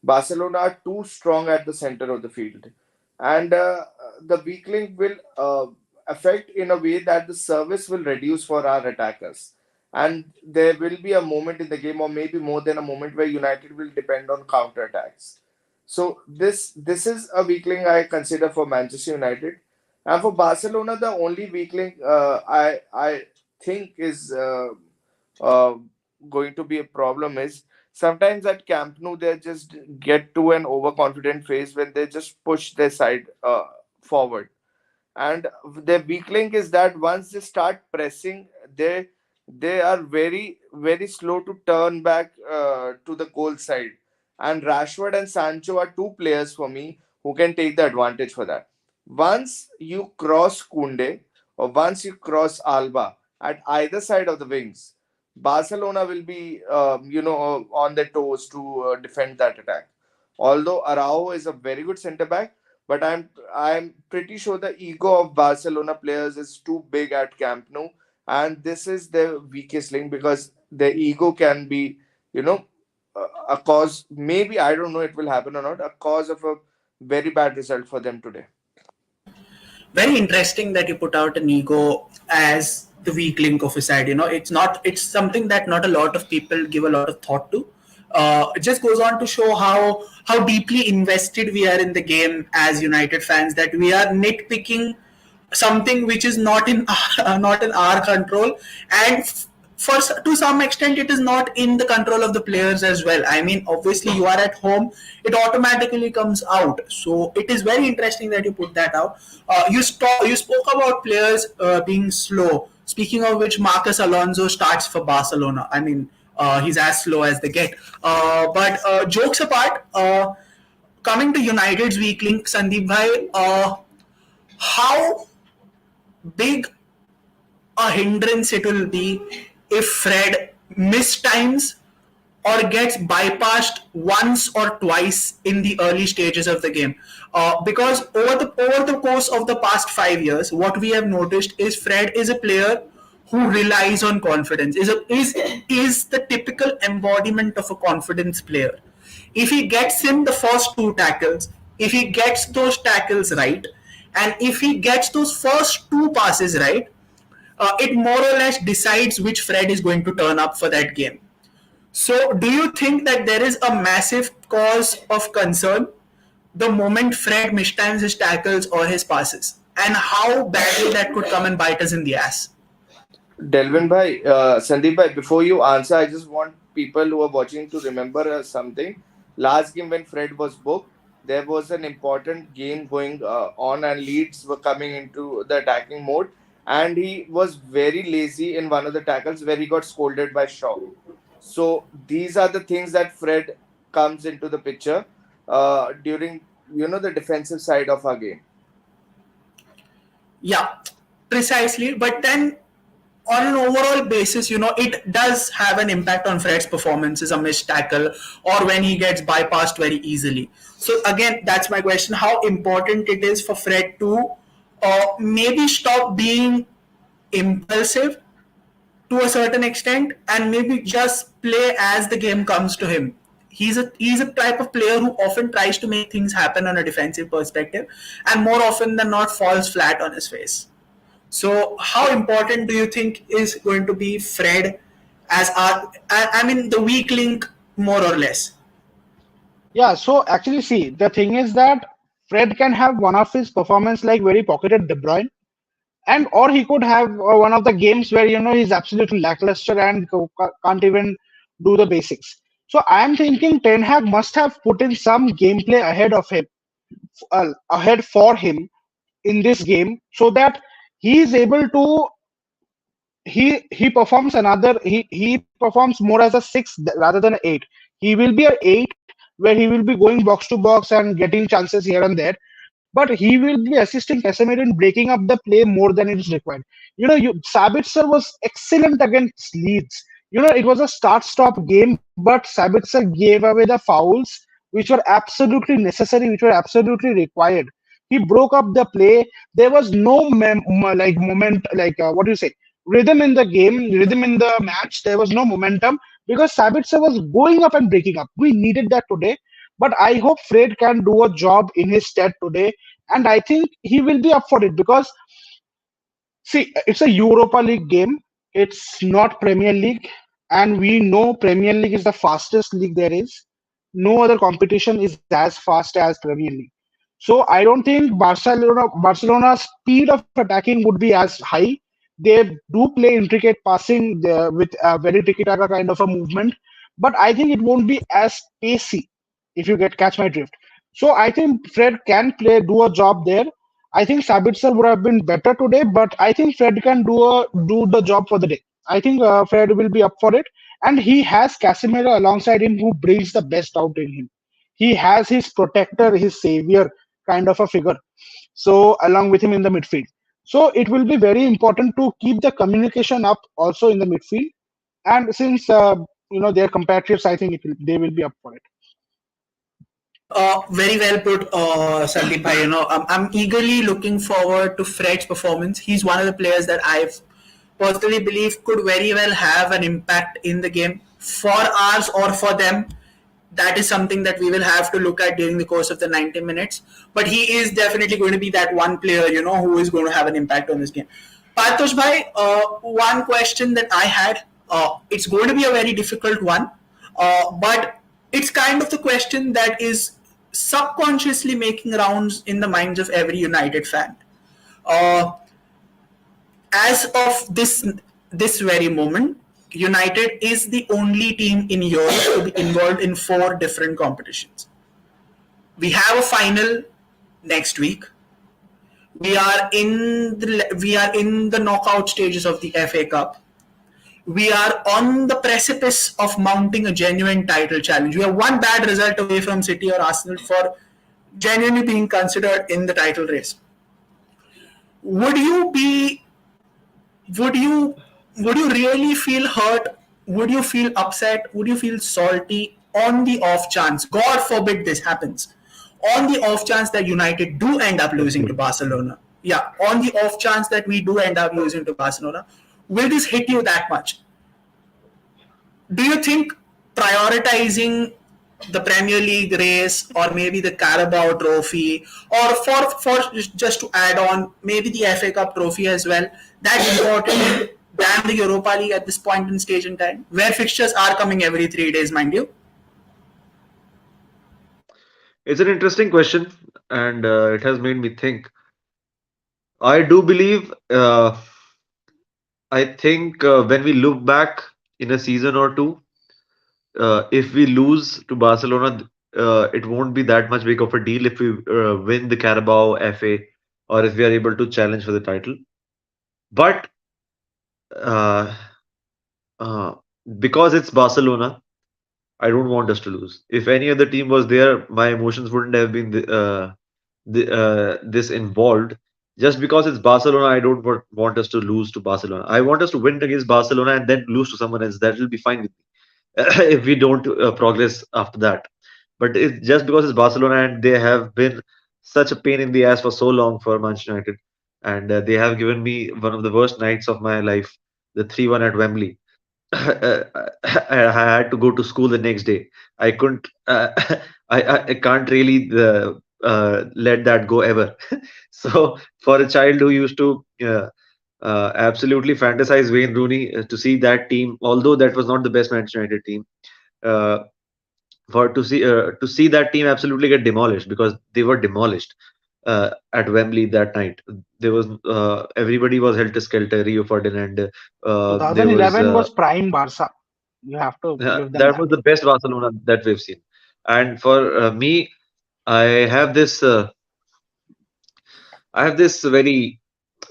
Barcelona are too strong at the center of the field, and the weak link will affect in a way that the service will reduce for our attackers, and there will be a moment in the game, or maybe more than a moment, where United will depend on counter attacks. So this is a weak link I consider for Manchester United, and for Barcelona, the only weak link I think is uh, going to be a problem is sometimes at Camp Nou they just get to an overconfident phase when they just push their side forward, and their weak link is that once they start pressing, they are very slow to turn back to the goal side, and Rashford and Sancho are two players for me who can take the advantage for that. Once you cross Kunde, or once you cross Alba at either side of the wings, Barcelona will be on their toes to defend that attack. Although Araujo is a very good centre back, but I'm pretty sure the ego of Barcelona players is too big at Camp Nou, and this is their weakest link, because their ego can be, you know, a cause. Maybe I don't know it will happen or not. A cause of a very bad result for them today. Very interesting that you put out an ego as the weak link of his side. It's something that not a lot of people give a lot of thought to. It just goes on to show how deeply invested we are in the game as United fans, that we are nitpicking something which is not in not in our control, and for to some extent it is not in the control of the players as well. I mean, obviously you are at home, it automatically comes out. So it is very interesting that you put that out. You spoke about players being slow. Speaking of which, Marcus Alonso starts for Barcelona. I mean, he's as slow as they get. But jokes apart, coming to United's weak link, Sandeep bhai, how big a hindrance it will be if Fred mistimes or gets bypassed once or twice in the early stages of the game. Because over the course of the past 5 years, what we have noticed is Fred is a player who relies on confidence. Is the typical embodiment of a confidence player. If he gets in the first two tackles, if he gets those tackles right, and if he gets those first two passes right, it more or less decides which Fred is going to turn up for that game. So, do you think that there is a massive cause of concern the moment Fred mistimes his tackles or his passes, and how badly that could come and bite us in the ass? Delvin bhai, Sandeep bhai, before you answer, I just want people who are watching to remember something. Last game when Fred was booked, there was an important game going on, and Leeds were coming into the attacking mode, and he was very lazy in one of the tackles where he got scolded by Shaw. So these are the things that Fred comes into the picture during the defensive side of our game. Yeah, precisely. But then, on an overall basis, it does have an impact on Fred's performances, a missed tackle, or when he gets bypassed very easily. So again, that's my question: how important it is for Fred to maybe stop being impulsive to a certain extent, and maybe just play as the game comes to him. He's a type of player who often tries to make things happen on a defensive perspective, and more often than not falls flat on his face. So, how important do you think is going to be Fred as I mean, the weak link, more or less? Yeah, so actually, see, the thing is that Fred can have one of his performance like very pocketed De Bruyne, and or he could have one of the games where he's absolutely lackluster and can't even do the basics. So I'm thinking Ten Hag must have put in some gameplay ahead of him, ahead for him in this game, so that he is able to he performs he performs more as a six rather than an eight. He will be an eight where he will be going box to box and getting chances here and there, but he will be assisting Casemiro in breaking up the play more than it is required. Sabitzer was excellent against Leeds. It was a start-stop game, but Sabitzer gave away the fouls which were absolutely necessary, which were absolutely required. He broke up the play. There was no like moment, like what do you say, rhythm in the game, rhythm in the match. There was no momentum because Sabitzer was going up and breaking up. We needed that today, but I hope Fred can do a job in his stead today, and I think he will be up for it because see, it's a Europa League game. It's not Premier League, and we know Premier League is the fastest league there is. No other competition is as fast as Premier League. So I don't think Barcelona's speed of attacking would be as high. They do play intricate passing with a very tiki-taka kind of a movement, but I think it won't be as pacey if you get catch my drift. So I think Fred can do a job there. I think Sabitzer would have been better today, but I think Fred can do the job for the day. I think Fred will be up for it, and he has Casemiro alongside him who brings the best out in him. He has his protector, his savior kind of a figure. So along with him in the midfield. So it will be very important to keep the communication up also in the midfield. And since they're compatriots, I think they will be up for it. Very well put, Sandeep bhai. I'm eagerly looking forward to Fred's performance. He's one of the players that I personally believe could very well have an impact in the game for ours or for them. That is something that we will have to look at during the course of the 90 minutes. But he is definitely going to be that one player, who is going to have an impact on this game. Partosh bhai, one question that I had, it's going to be a very difficult one, but it's kind of the question that is subconsciously making rounds in the minds of every United fan. Uh, as of this very moment, United is the only team in Europe to be involved in four different competitions. We have a final next week. We are in the knockout stages of the FA Cup. We are on the precipice of mounting a genuine title challenge. We are one bad result away from City or Arsenal for genuinely being considered in the title race. Would you be would you would you really feel hurt? Would you feel upset? Would you feel salty on the off chance, God forbid this happens, on the off chance that United do end up losing to Barcelona? Yeah, on the off chance that we do end up losing to Barcelona, will this hit you that much? Do you think prioritizing the Premier League race or maybe the Carabao Trophy, or for just to add on, maybe the FA Cup trophy as well, that important than the Europa League at this point in stage in time, where fixtures are coming every 3 days, mind you? It's an interesting question, and it has made me think. I do believe. I think when we look back in a season or two, if we lose to Barcelona, it won't be that much big of a deal if we win the Carabao FA or if we are able to challenge for the title. But uh, uh, because it's Barcelona, I don't want us to lose. If any other team was there, my emotions wouldn't have been this involved. Just because it's Barcelona, I don't want us to lose to Barcelona. I want us to win against Barcelona and then lose to someone else. That will be fine with me if we don't progress after that. But it's just because it's Barcelona and they have been such a pain in the ass for so long for Manchester United, and they have given me one of the worst nights of my life, the 3-1 at Wembley. I had to go to school the next day. I couldn't. I can't really let that go ever. So for a child who used to absolutely fantasize Wayne Rooney, to see that team, although that was not the best Manchester United team, uh, for to see that team absolutely get demolished, because they were demolished at Wembley that night. There was everybody was helter skelter. Rio Ferdinand. There was 2011 was prime Barca. You have to give them that that. was the best Barcelona that we've seen. And for me, I have this I have this very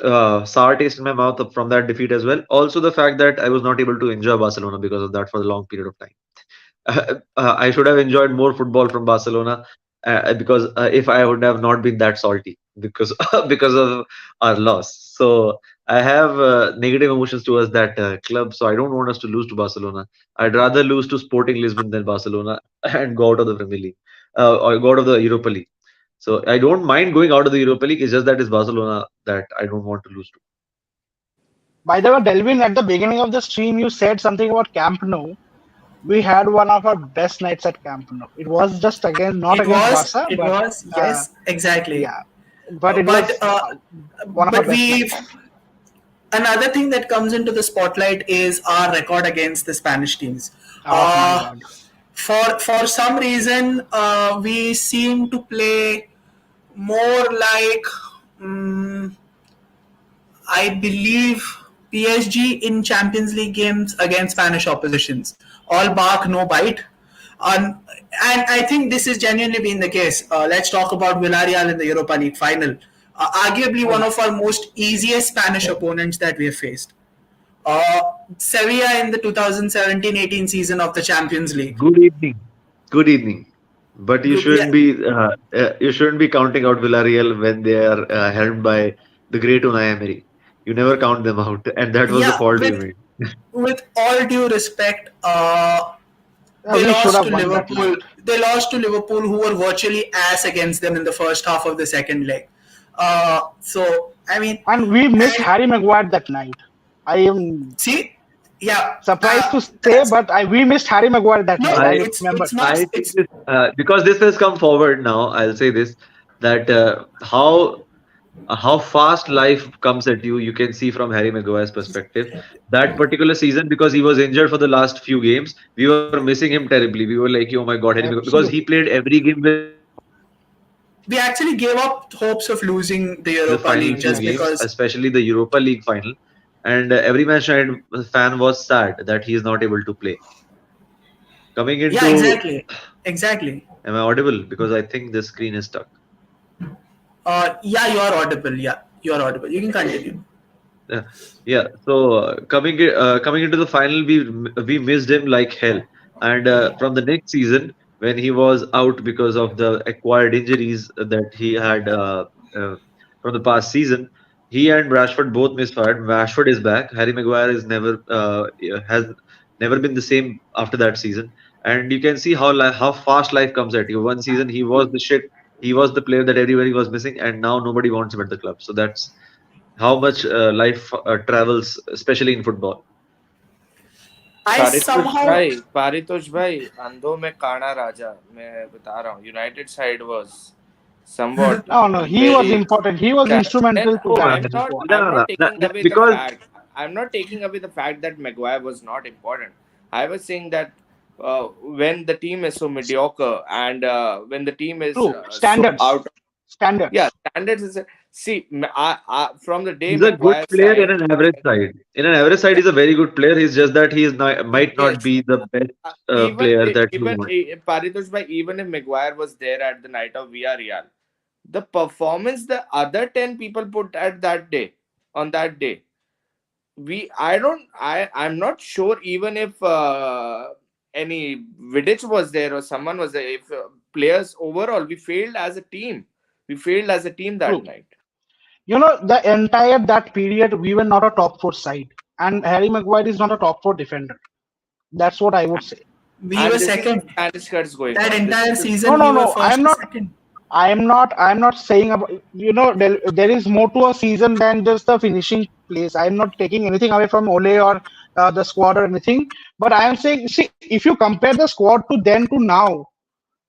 sour taste in my mouth from that defeat as well. Also, the fact that I was not able to enjoy Barcelona because of that for a long period of time. I should have enjoyed more football from Barcelona, because if I would have not been that salty because because of our loss. So I have negative emotions towards that club. So I don't want us to lose to Barcelona. I'd rather lose to Sporting Lisbon than Barcelona and go out of the Premier League, or go out of the Europa League. So I don't mind going out of the Europa League. It's just that it's Barcelona that I don't want to lose to. By the way, Delvin, at the beginning of the stream, you said something about Camp Nou. We had one of our best nights at Camp Nou. It was just again not It against was, Barca, it but was, yes, exactly. yeah, but it But was one of our but best we nights. another thing that comes into the spotlight is our record against the Spanish teams. Oh my Uh, God. for some reason, we seem to play more like, um, I believe, PSG in Champions League games against Spanish oppositions. All bark, no bite. And I think this has genuinely been the case. Let's talk about Villarreal in the Europa League final. Arguably Oh one yeah. of our most easiest Spanish opponents that we have faced. Uh, Sevilla in the 2017-18 season of the Champions League. Good evening. Good evening. But Yeah, you shouldn't be counting out Villarreal when they are helmed by the great Unai Emery. You never count them out, and that was the yeah. fault we With made. with all due respect, they We should lost have to won that Liverpool. night. They lost to Liverpool, who were virtually ass against them in the first half of the second leg. So I mean, And we missed and Harry Maguire that night. I am see, yeah, surprised to say, that's but we missed Harry Maguire that night. no, I I remember. it's not I think it's this because this has come forward now. I'll say this, that how how fast life comes at you. You can see from Harry Maguire's perspective. That particular season, because he was injured for the last few games, we were missing him terribly. We were like, oh my God, Harry Maguire, because he Absolutely. played every game with his heart and soul. And We he actually was gave missing up hopes of losing the in the Europa final League few just games, because. especially the Europa League final. And every Manchester United fan was sad that he is not able to play. Coming Yeah, into, exactly. Exactly. am I audible? Because I think the screen is stuck. Yeah, you are audible. Yeah, you are audible. You can continue. Yeah, yeah. So coming into the final, we missed him like hell. And from the next season, when he was out because of the acquired injuries that he had uh, from the past season, he and Rashford both misfired. Rashford is back. Harry Maguire is never has never been the same after that season. And you can see how fast life comes at you. One season he was the shit. He was the player that everybody was missing, and now nobody wants him at the club. So that's how much life travels, especially in football. I somehow. Paritosh भाई अंधों में काना राजा मैं बता रहा हूँ United side was somewhat No, no, he was very important. He was challenged. And instrumental to Oh, that I'm not squad. no, I'm no, not no, no, taking no, away the because fact I'm not taking away the fact that Maguire was not important. I was saying that when the team is so mediocre and when the team is True. so Standards. out, yeah, Standards. standards is see from the day he's a good Maguire player in signed. an average side. In an average side, Yeah, he's a very good player. He's just that he is not, might not yes. be the best Even player that you even want. Paritosh bhai, even if Maguire was there at the night of Villarreal, the performance the other 10 people put at that day on that day, we I don't I'm not sure even if any Vidic was there or someone was there. If players overall, we failed as a team that True. night. The entire that period, we were not a top four side. And Harry Maguire is not a top four defender. That's what I would say. We were And this is the second. Spanish cuts going That on. This is entire the No, season, no, we were no. first and second. I'm not saying about, there is more to a season than just the finishing place. I'm not taking anything away from Ole or the squad or anything. But I am saying, see, if you compare the squad to then to now,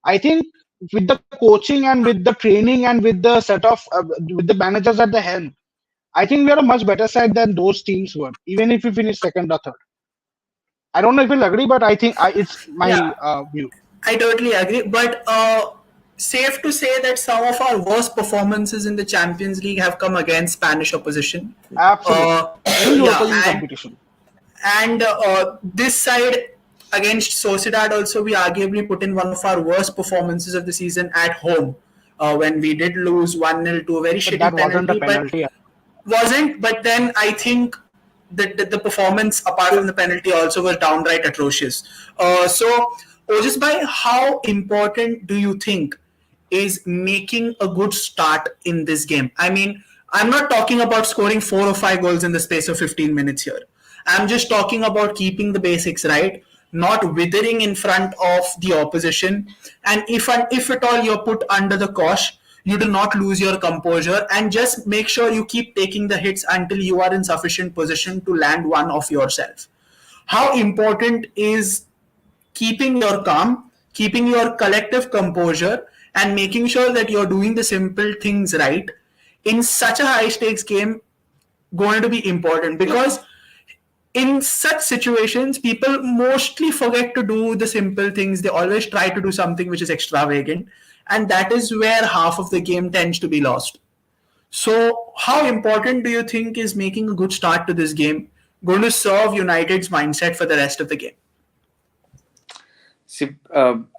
I think with the coaching and with the training and with the set of with the managers at the helm, I think we are a much better side than those teams were, even if we finish second or third. I don't know if you'll agree, but I think it's my Yeah, view. I totally agree. But safe to say that some of our worst performances in the Champions League have come against Spanish opposition. Absolutely. Any Europa Yeah, League competition. and this side against Sociedad also, we arguably put in one of our worst performances of the season at home when we did lose 1-0 to a very But shitty that wasn't a penalty. But penalty. wasn't. But then I think the performance apart from the penalty also was downright atrocious. So, Ojis bhai, how important do you think is making a good start in this game? I mean, I'm not talking about scoring 4 or 5 goals in the space of 15 minutes here. I'm just talking about keeping the basics right, not withering in front of the opposition, and if at all you're put under the cosh, you do not lose your composure and just make sure you keep taking the hits until you are in sufficient position to land one of yourself. How important is keeping your calm, keeping your collective composure, and making sure that you're doing the simple things right in such a high stakes game going to be important, because in such situations people mostly forget to do the simple things. They always try to do something which is extravagant, and that is where half of the game tends to be lost. So how important do you think is making a good start to this game going to serve United's mindset for the rest of the game? See,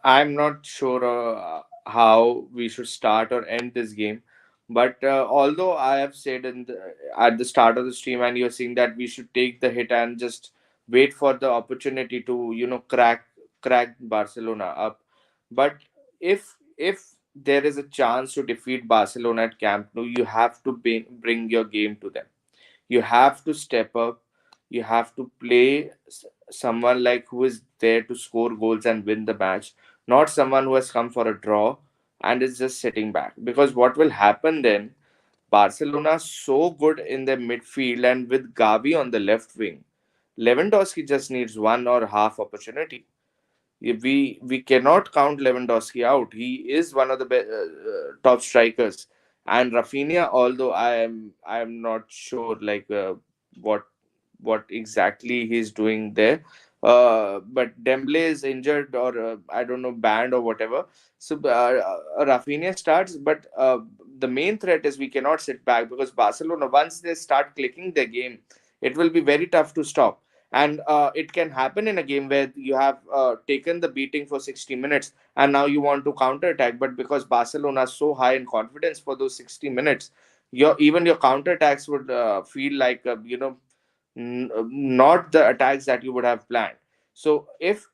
I'm not sure how we should start or end this game, but although I have said at the start of the stream, and you're saying that we should take the hit and just wait for the opportunity to crack Barcelona up, but if there is a chance to defeat Barcelona at Camp Nou, you have to bring your game to them. You have to step up. You have to play someone like who is there to score goals and win the match, not someone who has come for a draw and is just sitting back. Because what will happen then, Barcelona so good in their midfield and with Gavi on the left wing, Lewandowski just needs one or half opportunity. We cannot count Lewandowski out. He is one of the top strikers, And Rafinha, although I am not sure like what what exactly he's doing there. But Dembele is injured, or I don't know, banned or whatever. So Rafinha starts, but the main threat is we cannot sit back, because Barcelona, once they start clicking their game, it will be very tough to stop. And it can happen in a game where you have taken the beating for 60 minutes, and now you want to counter attack. But because Barcelona is so high in confidence for those 60 minutes, your counter attacks would feel like not the attacks that you would have planned. So if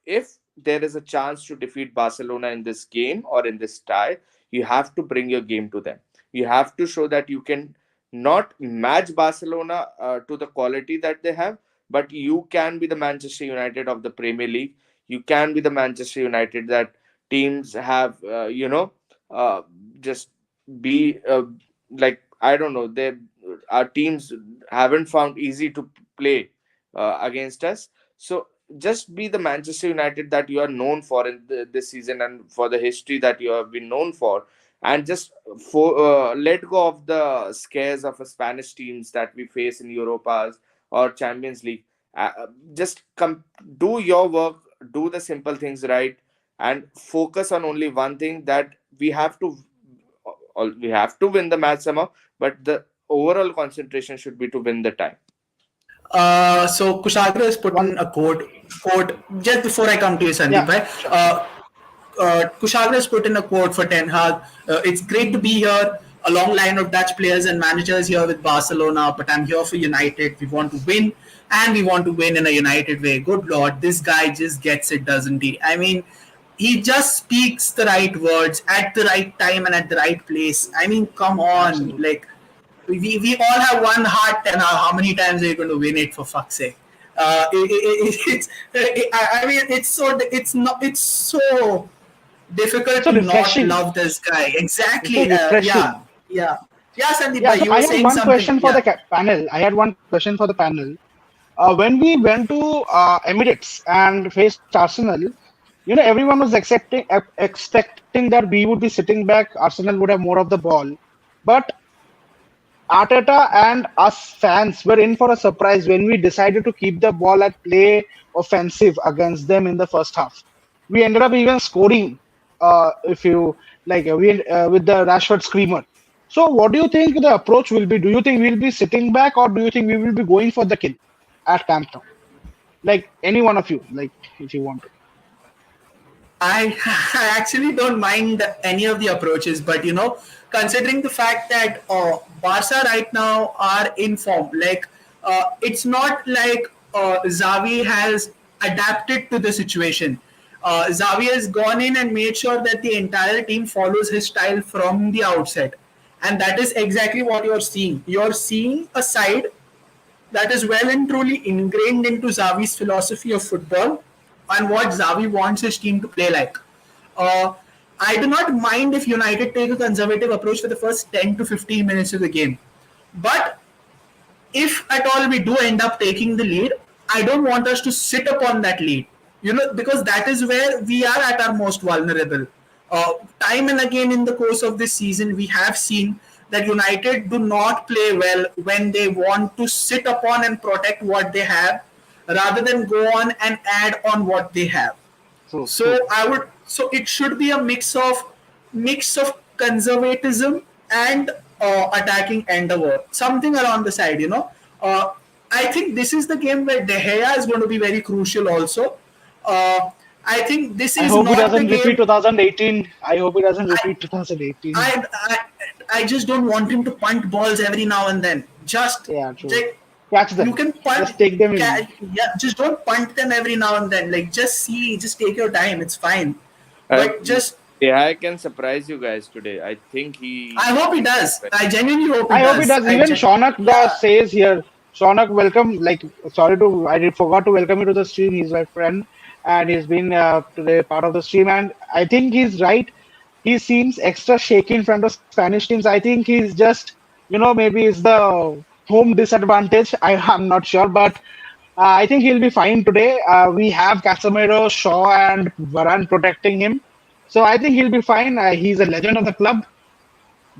there is a chance to defeat Barcelona in this game or in this tie, you have to bring your game to them. You have to show that you can not match Barcelona to the quality that they have, but you can be the Manchester United of the Premier League. You can be the Manchester United that teams have, uh, just be like, I don't know, they our teams haven't found easy to play against us. So just be the Manchester United that you are known for in this season, and for the history that you have been known for. And just let go of the scares of a Spanish teams that we face in Europas or Champions League. Just do your work, do the simple things right, and focus on only one thing, that we have to win the match somehow, but the overall concentration should be to win the tie. So Kushagra has put in One, a quote just before I come to you, Sandeep. yeah, Bhai. sure. Kushagra has put in a quote for Ten Hag. It's great to be here. A long line of Dutch players and managers here with Barcelona, but I'm here for United. We want to win, and we want to win in a United way. Good Lord, this guy just gets it, doesn't he? I mean, he just speaks the right words at the right time and at the right place. I mean, come on, Absolutely. like we all have one heart, and how many times are you going to win it, for fuck's sake? I mean, it's so difficult So to not refreshing. love this guy. It's so Exactly. Yeah. refreshing. Yeah. Yeah, Sandeep, Yeah, bhai, so you I were had saying one something. question for the Yeah. panel. I had one question for the panel. When we went to Emirates and faced Arsenal, everyone was expecting that we would be sitting back, Arsenal would have more of the ball. But Arteta and us fans were in for a surprise when we decided to keep the ball at play offensive against them in the first half. We ended up even scoring, if you like, with the Rashford screamer. So, what do you think the approach will be? Do you think we'll be sitting back, or do you think we will be going for the kill at Camp Nou? Like any one of you, like if you want to. I, I actually don't mind any of the approaches, but considering the fact that Barca right now are in form, like it's not like Xavi has adapted to the situation. Xavi has gone in and made sure that the entire team follows his style from the outset, and that is exactly what you're seeing. You're seeing a side that is well and truly ingrained into Xavi's philosophy of football and what Xavi wants his team to play like. Uh, I do not mind if United take a conservative approach for the first 10 to 15 minutes of the game. But if at all we do end up taking the lead, I don't want us to sit upon that lead. Because that is where we are at our most vulnerable. Time and again in the course of this season, we have seen that United do not play well when they want to sit upon and protect what they have rather than go on and add on what they have. So So true. it should be a mix of conservatism and attacking endeavor, something around the side. I think this is the game where De Gea is going to be very crucial. Also, uh, I think this I is hope it not the doesn't repeat game. 2018. I hope it doesn't I repeat 2018. I I, I just don't want him to punt balls every now and then. Just Yeah, true. like Catch you them. can punt, Just take them in. yeah, just don't punt them every now and then. Like just take your time. It's fine, Uh, but just I can surprise you guys today. I think I hope he does. I genuinely hope he I hope it does. does. Even Shaunak Yeah. says here, Shaunak, welcome. Like, forgot to welcome you to the stream. He's my friend, and he's been today part of the stream. And I think he's right. He seems extra shaky in front of Spanish teams. I think he's just, maybe it's the home disadvantage. I'm not sure, but I think he'll be fine today. We have Casemiro, Shaw, and Varane protecting him. So I think he'll be fine. He's a legend of the club.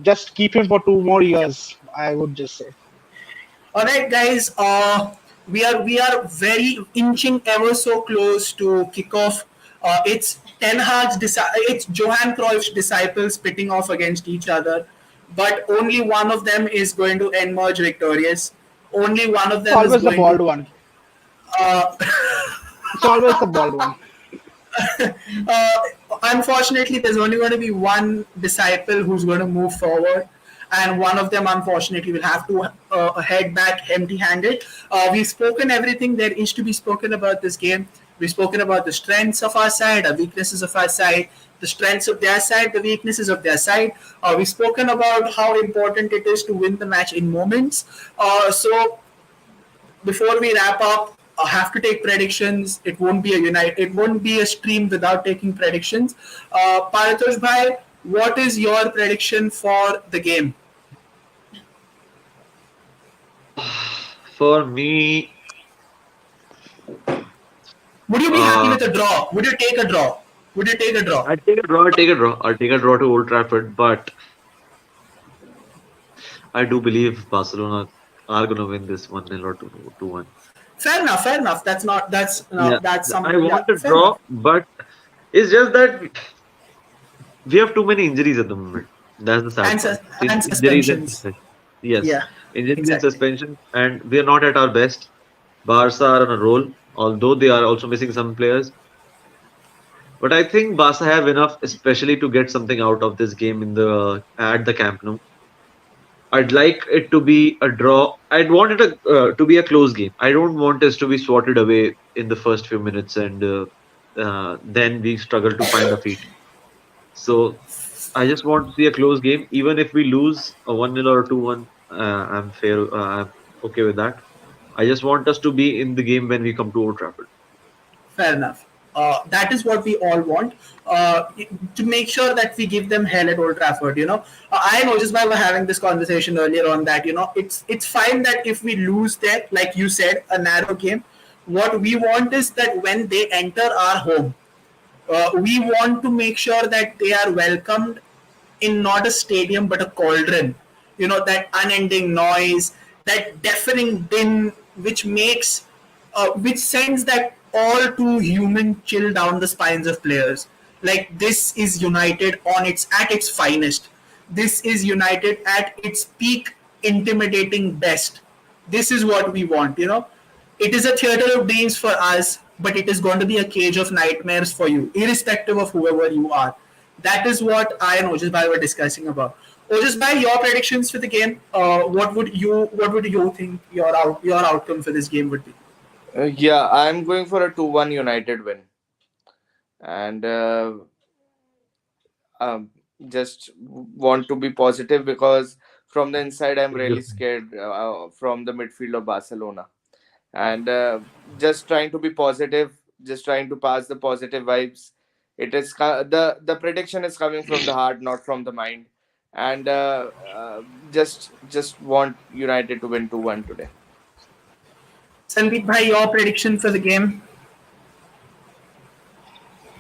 just keep him for 2 more years. I would just say. All right, guys. We are very inching ever so close to kickoff. It's Johan Cruyff's disciples pitting off against each other, but only one of them is going to emerge victorious. Only one of It's them is always the going to. bald one. Uh, It's always the bald one. uh, Unfortunately, there's only going to be one disciple who's going to move forward, and one of them, unfortunately, will have to head back empty-handed. We've spoken everything there is to be spoken about this game. We've spoken about the strengths of our side, the weaknesses of our side, the strengths of their side, the weaknesses of their side. We've spoken about how important it is to win the match in moments. So before we wrap up, I have to take predictions. It won't be a unite. It won't be a stream without taking predictions. Paritosh bhai, what is your prediction for the game? For me, Would you be happy uh, with a draw? Would you take a draw? Would you take a draw? I'd take a draw. I'd take a draw. I'll take a draw to Old Trafford, but I do believe Barcelona are going to win this 1-0 or 2-1. Fair enough. Fair enough. That's not. That's no, Yeah, that's I something. Yeah, want a fair enough. draw, but it's just that we have too many injuries at the moment. That's the sad And part. and Injuries and suspensions. suspension. Yes, Yeah, injuries and exactly. suspension, and we are not at our best. Barca are on a roll, although they are also missing some players. But I think Barca have enough, especially to get something out of this game in the at the Camp Nou. I'd like it to be a draw. I'd want it to be a close game. I don't want us to be swatted away in the first few minutes and then we struggle to find our feet. So I just want to see a close game. Even if we lose a 1-0 or 2-1, I'm fair. I'm okay with that. I just want us to be in the game when we come to Old Trafford. Fair enough. That is what we all want, to make sure that we give them hell at Old Trafford. I know just by having this conversation earlier on that it's fine that if we lose there, like you said, a narrow game. What we want is that when they enter our home, we want to make sure that they are welcomed in not a stadium but a cauldron. That unending noise, that deafening din, which sends that all too human chill down the spines of players. Like, this is United at its finest. This is United at its peak, intimidating best. This is what we want. It is a theater of dreams for us, but it is going to be a cage of nightmares for you, irrespective of whoever you are. That is what I and Ojis Bhai were discussing about. Ojis Bhai, your predictions for the game. What would you think your outcome for this game would be? Yeah, I'm going for a 2-1 United win. And um, just want to be positive because from the inside, I'm really scared from the midfield of Barcelona. And just trying to be positive, just trying to pass the positive vibes. The prediction is coming from the heart, not from the mind. And just want United to win 2-1 today. Sandeep Bhai, your prediction for the game?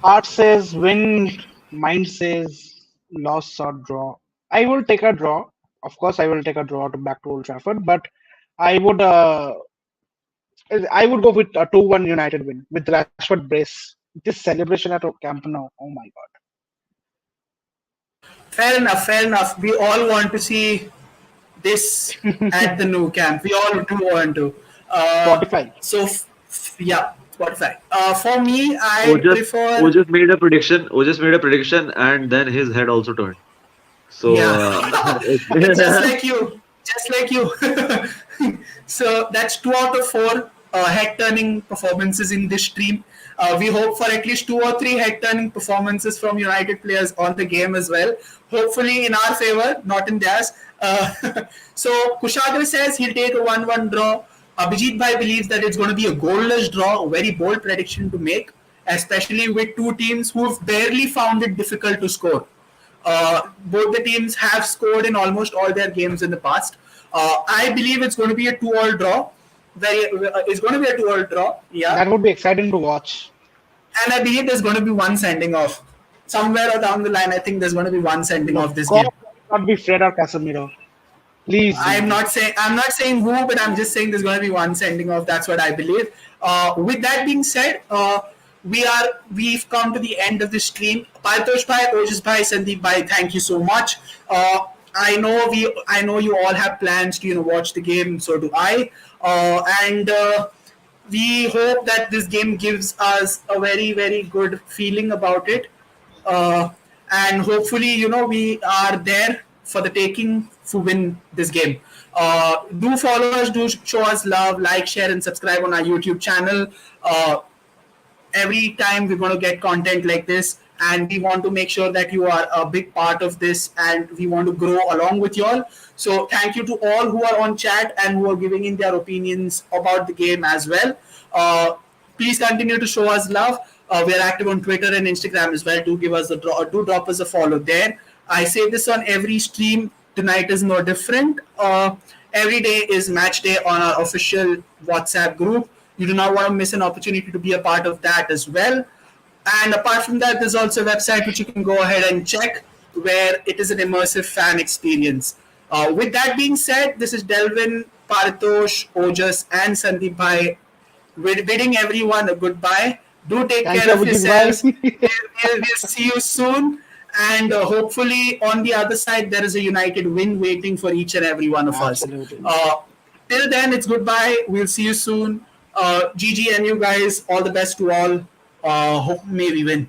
Heart says win, mind says loss or draw. I will take a draw. Of course, I will take a draw to back to Old Trafford, but I would uh, I would go with a 2-1 United win with Rashford brace. This celebration at Camp Nou. Oh my God. Fair enough. Fair enough. We all want to see this at the new camp. We all do want to. Spotify. Yeah, Spotify. For me, I Ojas, prefer. Ojas made a prediction. Ojas made a prediction, and then his head also turned. So Yeah, just like you, just like you. So that's 2 out of 4 head-turning performances in this stream. We hope for at least 2 or 3 head-turning performances from United players on the game as well. Hopefully in our favor, not in theirs. So Kushagra says he'll take a 1-1 draw. Abhijit Bhai believes that it's going to be a goalless draw, a very bold prediction to make, especially with two teams who've barely found it difficult to score. Both the teams have scored in almost all their games in the past. I believe it's going to be a 2-all draw. It's going to be a 2-all draw. Yeah, That would be exciting to watch. and I believe there's going to be one sending off somewhere or down the line. I think there's going to be one sending No, off this God, game. not be Fred or Casemiro. Please, I'm Gigi. not saying who, but I'm just saying there's going to be one sending off. That's what I believe. With that being said, we've come to the end of the stream. Paritosh bhai, Ojas bhai, Sandeep bhai, thank you so much. I know you all have plans to watch the game. So do I. And we hope that this game gives us a very, very good feeling about it. Uh, and hopefully, we are there for the taking to win this game. Do follow us, do show us love, like, share, and subscribe on our YouTube channel. Every time we're going to get content like this, and we want to make sure that you are a big part of this, and we want to grow along with you all. So thank you to all who are on chat and who are giving in their opinions about the game as well. Please continue to show us love. We are active on Twitter and Instagram as well. Do give us do drop us a follow there. I say this on every stream. Tonight is no different. Every day is match day on our official WhatsApp group. You do not want to miss an opportunity to be a part of that as well. And apart from that, there's also a website which you can go ahead and check, where it is an immersive fan experience. With that being said, this is Delvin, Paritosh, Ojas, and Sandeep Bhai bidding everyone a goodbye. Do take Thank care you, of Abhijit yourselves. bhai. We'll see you soon. And hopefully, on the other side, there is a united win waiting for each and every one of us. Absolutely. Till then, it's goodbye. We'll see you soon. GG and you guys, all the best to all. Hope may we win.